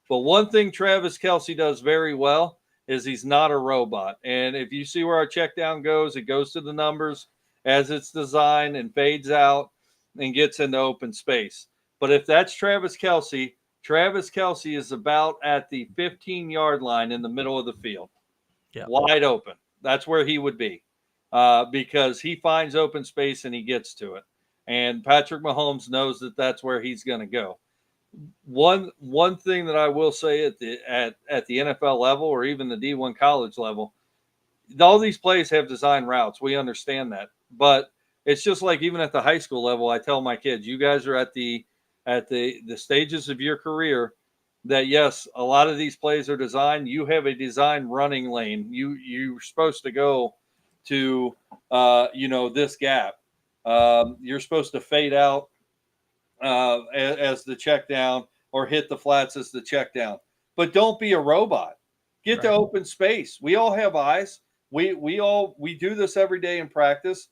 But one thing Travis Kelce does very well is he's not a robot. And if you see where our check down goes, it goes to the numbers as it's designed and fades out and gets into open space. But if that's Travis Kelce is about at the 15-yard line in the middle of the field. Yeah. Wide open. That's where he would be because he finds open space and he gets to it. And Patrick Mahomes knows that that's where he's going to go. One thing that I will say at the NFL level or even the D1 college level, all these plays have design routes. We understand that. But it's just like even at the high school level, I tell my kids, you guys are at the stages of your career that yes, a lot of these plays are designed. You have a designed running lane. You're supposed to go to this gap. You're supposed to fade out as the check down or hit the flats as the check down. But don't be a robot. Get to open space. We all have eyes. We do this every day in practice.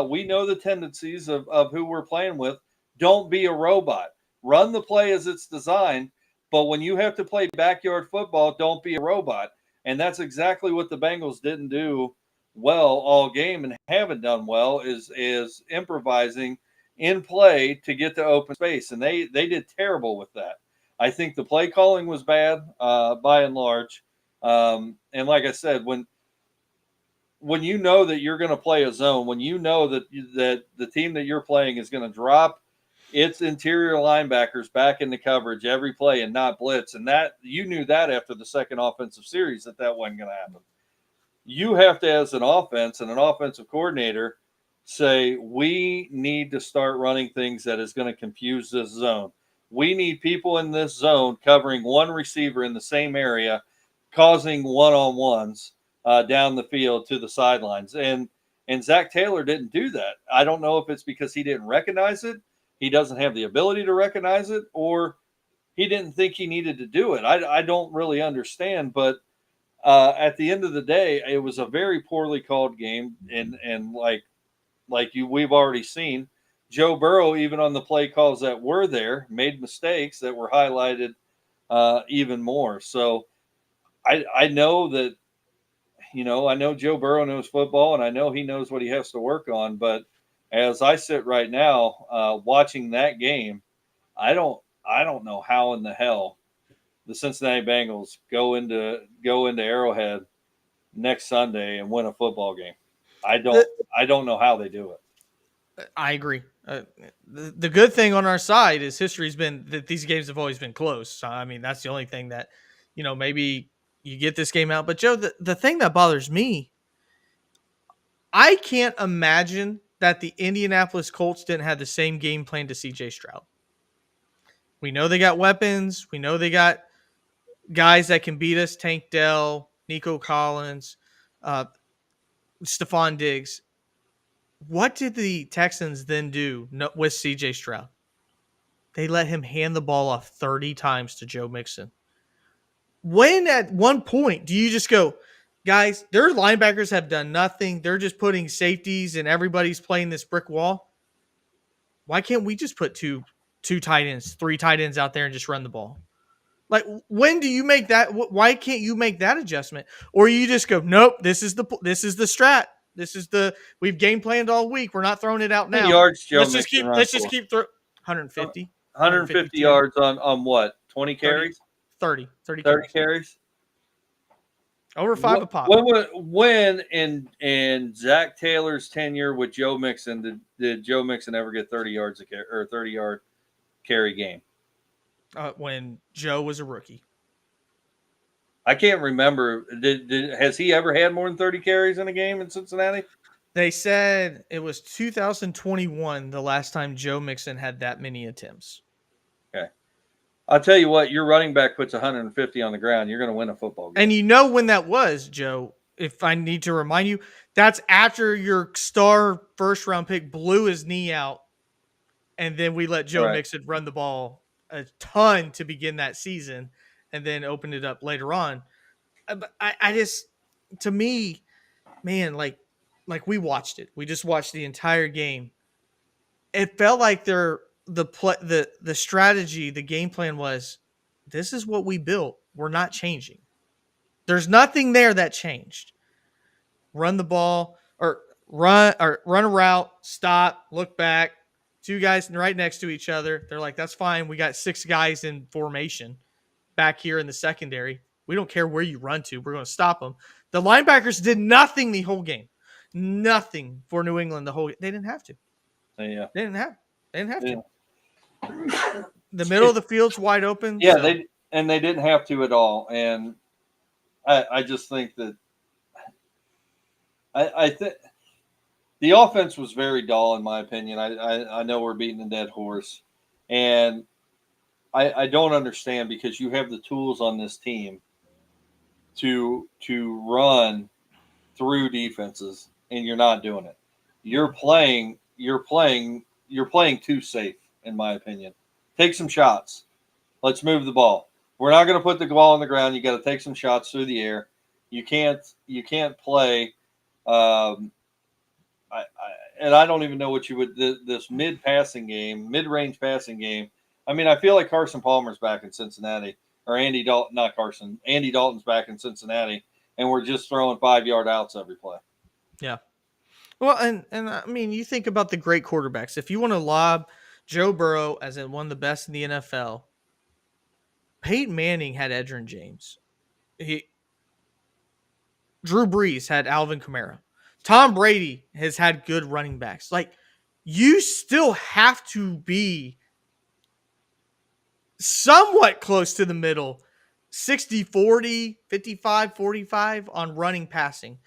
We know the tendencies of who we're playing with. Don't be a robot. Run the play as it's designed. But when you have to play backyard football, don't be a robot. And that's exactly what the Bengals didn't do well all game and haven't done well is improvising in play to get to open space, and they did terrible with that. I think the play calling was bad by and large, and like I said, when you know that you're going to play a zone, when you know that the team that you're playing is going to drop its interior linebackers back into coverage every play and not blitz, and that you knew that after the second offensive series that wasn't going to happen. You have to, as an offense and an offensive coordinator, say we need to start running things that is going to confuse this zone. We need people in this zone covering one receiver in the same area, causing one-on-ones down the field to the sidelines. And Zach Taylor didn't do that. I don't know if it's because he didn't recognize it, he doesn't have the ability to recognize it, or he didn't think he needed to do it. I don't really understand, but at the end of the day, it was a very poorly called game, and like we've already seen, Joe Burrow, even on the play calls that were there, made mistakes that were highlighted even more. So I know that I know Joe Burrow knows football, and I know he knows what he has to work on. But as I sit right now watching that game, I don't know how in the hell the Cincinnati Bengals go into Arrowhead next Sunday and win a football game. I don't The, I don't know how they do it. I agree. The good thing on our side is history's been that these games have always been close. So, I mean, that's the only thing that, maybe you get this game out. But Joe, the thing that bothers me, I can't imagine that the Indianapolis Colts didn't have the same game plan to CJ Stroud. We know they got weapons. We know they got guys that can beat us: Tank Dell, Nico Collins, uh, Stephon Diggs. What did the Texans then do with CJ Stroud? They let him hand the ball off 30 times to Joe Mixon. When at one point do you just go, guys, their linebackers have done nothing. They're just putting safeties and everybody's playing this brick wall. Why can't we just put two tight ends, three tight ends out there and just run the ball? Like, when do you make that? Why can't you make that adjustment? Or you just go, nope, this is the strat. This is the we've game planned all week. We're not throwing it out How many now. yards Joe Mixon run Let's just for? keep 150, 150 152, yards on what? 20 30, carries? 30 30 carries. carries? Over 5 a pop. When in Zach Taylor's tenure with Joe Mixon did Joe Mixon ever get 30 yards or 30-yard carry game? When Joe was a rookie. I can't remember. Has he ever had more than 30 carries in a game in Cincinnati? They said it was 2021 the last time Joe Mixon had that many attempts. Okay. I'll tell you what, your running back puts 150 on the ground, you're going to win a football game. And you know when that was, Joe, if I need to remind you, that's after your star first round pick blew his knee out. And then we let Joe Right. Mixon run the ball a ton to begin that season and then opened it up later on. I just, to me, man, like we watched it. We just watched the entire game. It felt like the strategy, the game plan was, this is what we built. We're not changing. There's nothing there that changed. Run the ball or run a route, stop, look back. Two guys right next to each other. They're like, that's fine. We got 6 guys in formation back here in the secondary. We don't care where you run to. We're going to stop them. The linebackers did nothing the whole game. Nothing for New England the whole game. They didn't have to. Yeah. They didn't have. They didn't have Yeah. to. The middle of the field's wide open. Yeah, So. they didn't have to at all. And I just think that I think the offense was very dull in my opinion. I know we're beating a dead horse, and I don't understand because you have the tools on this team to run through defenses, and you're not doing it. You're playing too safe, in my opinion. Take some shots. Let's move the ball. We're not going to put the ball on the ground. You got to take some shots through the air. You can't play. Um, and I don't even know what you would this mid range passing game. I mean, I feel like Carson Palmer's back in Cincinnati, or Andy Dalton, not Carson. Andy Dalton's back in Cincinnati, and we're just throwing 5-yard outs every play. Yeah. Well, and I mean, you think about the great quarterbacks. If you want to lob Joe Burrow as in one of the best in the NFL, Peyton Manning had Edgerrin James. He Drew Brees had Alvin Kamara. Tom Brady has had good running backs. Like, you still have to be somewhat close to the middle, 60-40, 55-45 on running passing.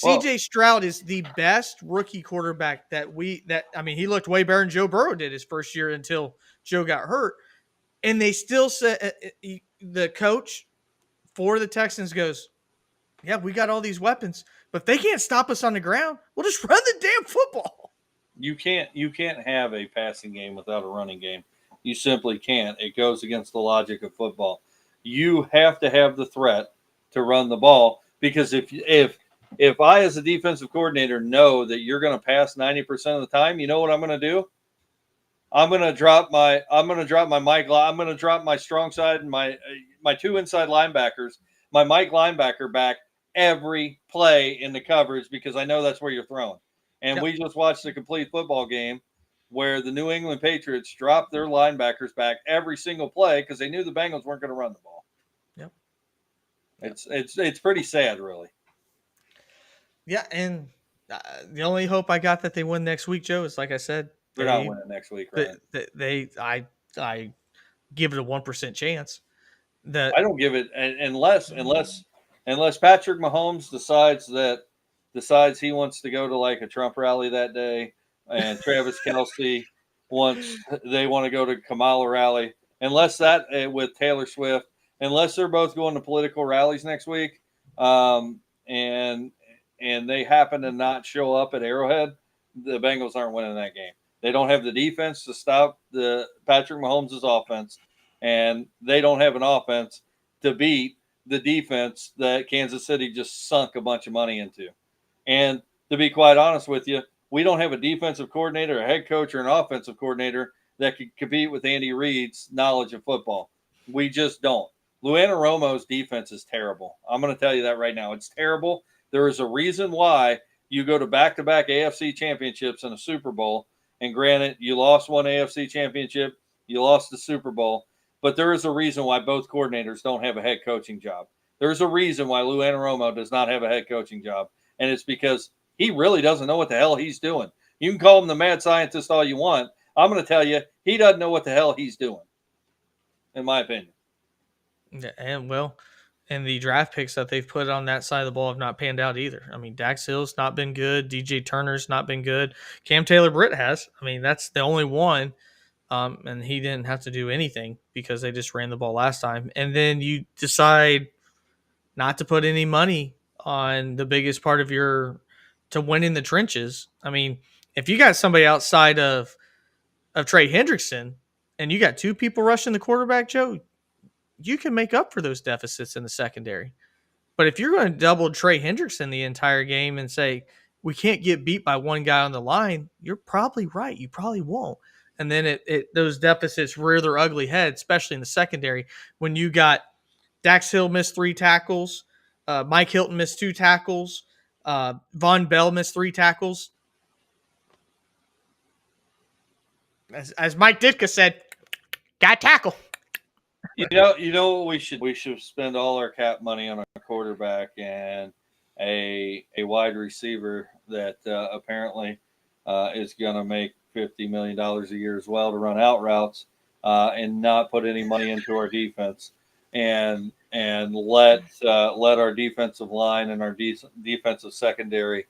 Well, CJ Stroud is the best rookie quarterback that I mean, he looked way better than Joe Burrow did his first year until Joe got hurt. And they still said the coach for the Texans goes, "Yeah, we got all these weapons, but if they can't stop us on the ground, we'll just run the damn football." you can't have a passing game without a running game. You simply can't. It goes against the logic of football. You have to have the threat to run the ball because if I as a defensive coordinator know that you're going to pass 90% of the time, you know what I'm going to do? I'm going to drop my strong side and my two inside linebackers, my Mike linebacker back every play in the coverage because I know that's where you're throwing. And Yep. we just watched a complete football game where the New England Patriots dropped their linebackers back every single play because they knew the Bengals weren't going to run the ball. Yep. Yep. It's pretty sad, really. Yeah, and the only hope I got that they win next week, Joe, is like I said, They're not winning next week, right? I give it a 1% chance that I don't give it unless Patrick Mahomes decides he wants to go to like a Trump rally that day, and Travis Kelsey wants they want to go to Kamala rally. Unless that with Taylor Swift, unless they're both going to political rallies next week, and they happen to not show up at Arrowhead, the Bengals aren't winning that game. They don't have the defense to stop the Patrick Mahomes' offense, and they don't have an offense to beat the defense that Kansas City just sunk a bunch of money into. And to be quite honest with you, we don't have a defensive coordinator, a head coach, or an offensive coordinator that could compete with Andy Reid's knowledge of football. We just don't. Luana Romo's defense is terrible. I'm going to tell you that right now. It's terrible. There is a reason why you go to back-to-back AFC championships and a Super Bowl. And granted, you lost one AFC championship, you lost the Super Bowl, but there is a reason why both coordinators don't have a head coaching job. There's a reason why Lou Anarumo does not have a head coaching job, and it's because he really doesn't know what the hell he's doing. You can call him the mad scientist all you want. I'm going to tell you, he doesn't know what the hell he's doing, in my opinion. and well, and the draft picks that they've put on that side of the ball have not panned out either. I mean, Dax Hill's not been good. DJ Turner's not been good. Cam Taylor Britt has. I mean, that's the only one. And he didn't have to do anything because they just ran the ball last time. And then you decide not to put any money on the biggest part of your to win in the trenches. I mean, if you got somebody outside of Trey Hendrickson and you got two people rushing the quarterback, Joe, you can make up for those deficits in the secondary. But if you're going to double Trey Hendrickson the entire game and say we can't get beat by one guy on the line, you're probably right. You probably won't. And then those deficits rear their ugly head, especially in the secondary when you got Dax Hill missed 3 tackles, Mike Hilton missed 2 tackles, Von Bell missed 3 tackles. As Mike Ditka said, got tackle. You know what we should spend all our cap money on a quarterback and a wide receiver that apparently is going to make $50 million a year as well to run out routes and not put any money into our defense and let our defensive line and our defensive secondary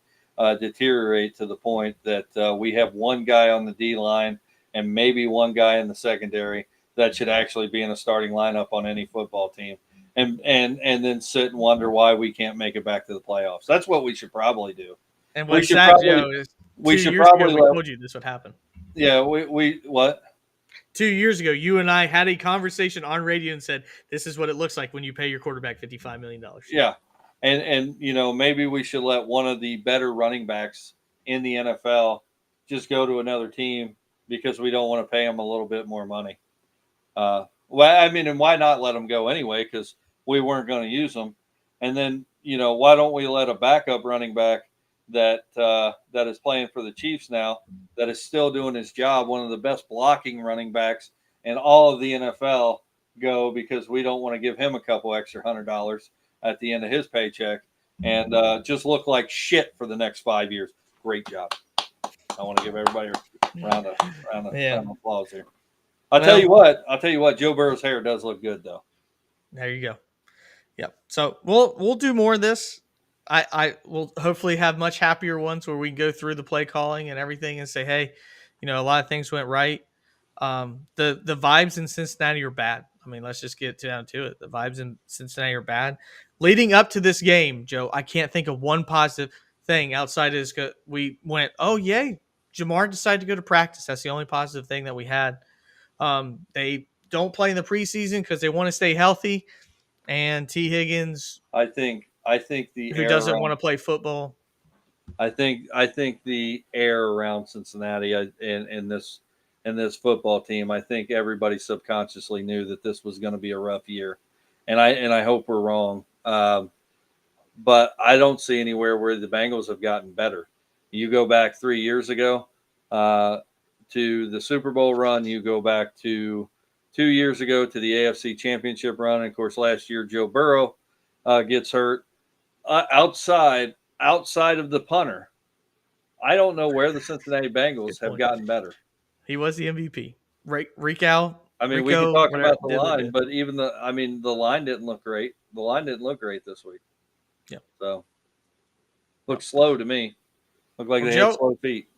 deteriorate to the point that we have one guy on the D line and maybe one guy in the secondary that should actually be in a starting lineup on any football team, and then sit and wonder why we can't make it back to the playoffs. That's what we should probably do. And We what's should sad, probably Joe, is we 2 should years ago probably we let told you this would happen. yeah we what 2 years ago, you and I had a conversation on radio and said, this is what it looks like when you pay your quarterback $55 million. yeah, and maybe we should let one of the better running backs in the NFL just go to another team because we don't want to pay them a little bit more money. Well, I mean, and why not let them go anyway? Because we weren't going to use them. And then, why don't we let a backup running back that is playing for the Chiefs now, that is still doing his job. One of the best blocking running backs in all of the NFL go because we don't want to give him a couple extra $100 at the end of his paycheck and just look like shit for the next 5 years. Great job. I want to give everybody a round of applause here. I'll tell you what, Joe Burrow's hair does look good though. There you go. Yep. So we'll do more of this. I will hopefully have much happier ones where we can go through the play calling and everything and say, hey, a lot of things went right. The vibes in Cincinnati are bad. I mean, let's just get down to it. The vibes in Cincinnati are bad. Leading up to this game, Joe, I can't think of one positive thing outside of this. We went, oh yay, Jamar decided to go to practice. That's the only positive thing that we had. They don't play in the preseason because they want to stay healthy. And T. Higgins, I think the who doesn't want to play football. I think the air around Cincinnati in this football team. I think everybody subconsciously knew that this was going to be a rough year, and I hope we're wrong. But I don't see anywhere where the Bengals have gotten better. You go back 3 years ago to the Super Bowl run. You go back to 2 years ago to the AFC Championship run. And of course, last year Joe Burrow gets hurt. Outside of the punter, I don't know where the Cincinnati Bengals have gotten better. He was the MVP. Rico. I mean, we can talk about the line, but even the line didn't look great. The line didn't look great this week. Yeah. So, looked slow to me. Looked like they had slow feet.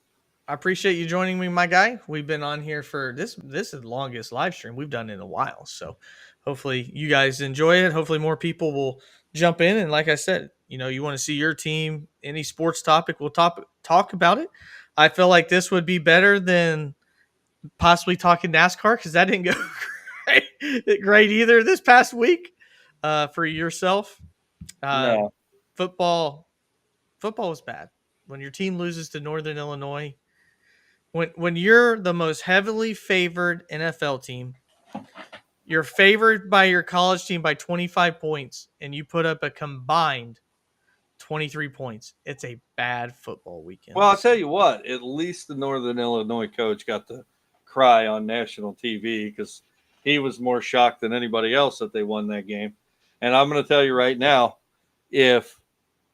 I appreciate you joining me, my guy. We've been on here for this. This is the longest live stream we've done in a while. So, hopefully, you guys enjoy it. Hopefully, more people will jump in. And like I said, you want to see your team, any sports topic, we'll talk about it. I feel like this would be better than possibly talking NASCAR because that didn't go great either this past week for yourself. No. Football was bad. When your team loses to Northern Illinois, when you're the most heavily favored NFL team, you're favored by your college team by 25 points, and you put up a combined 23 points. It's a bad football weekend. Well, I'll tell you what, at least the Northern Illinois coach got to cry on national TV because he was more shocked than anybody else that they won that game. And I'm going to tell you right now, if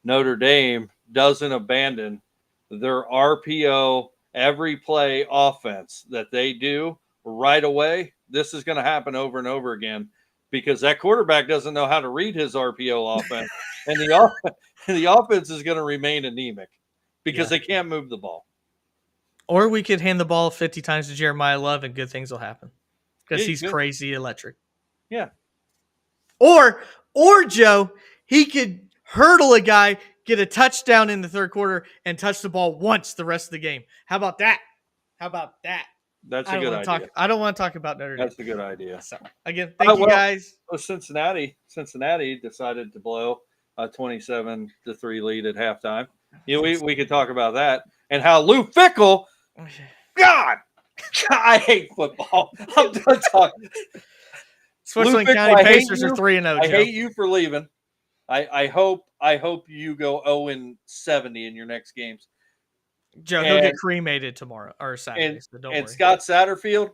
Notre Dame doesn't abandon their RPO every play offense that they do right away, this is going to happen over and over again because that quarterback doesn't know how to read his RPO offense. And the offense is going to remain anemic because they can't move the ball. Or we could hand the ball 50 times to Jeremiah Love and good things will happen because he's crazy electric. Yeah. Or Joe, he could hurdle a guy, get a touchdown in the third quarter, and touch the ball once the rest of the game. How about that? That's a good idea. I don't want to talk about Notre Dame. That's a good idea. So, again, thank you guys. Cincinnati decided to blow a 27-3 lead at halftime. We could talk about that and how Lou Fickell, God, I hate football. I'm done talking. Switzerland County Pacers are 3-0. I hate you for leaving. I hope you go 0-70 in your next games. Joe, he'll get cremated tomorrow or Saturday. So don't worry. Scott Satterfield,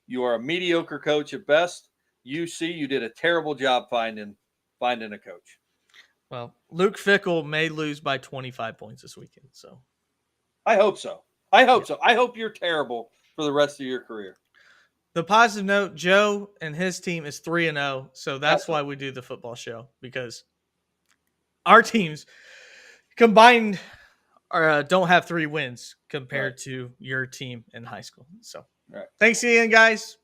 you are a mediocre coach at best. You did a terrible job finding a coach. Well, Luke Fickell may lose by 25 points this weekend. So I hope so. I hope you're terrible for the rest of your career. The positive note, Joe and his team is 3-0. So that's why we do the football show, because our teams combined don't have 3 wins compared to your team in high school. So thanks again, guys.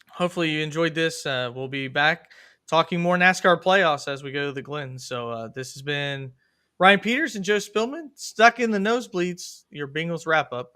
Hopefully you enjoyed this. We'll be back talking more NASCAR playoffs as we go to the Glen. So this has been Ryan Peters and Joe Spillman, stuck in the nosebleeds, your Bengals wrap up.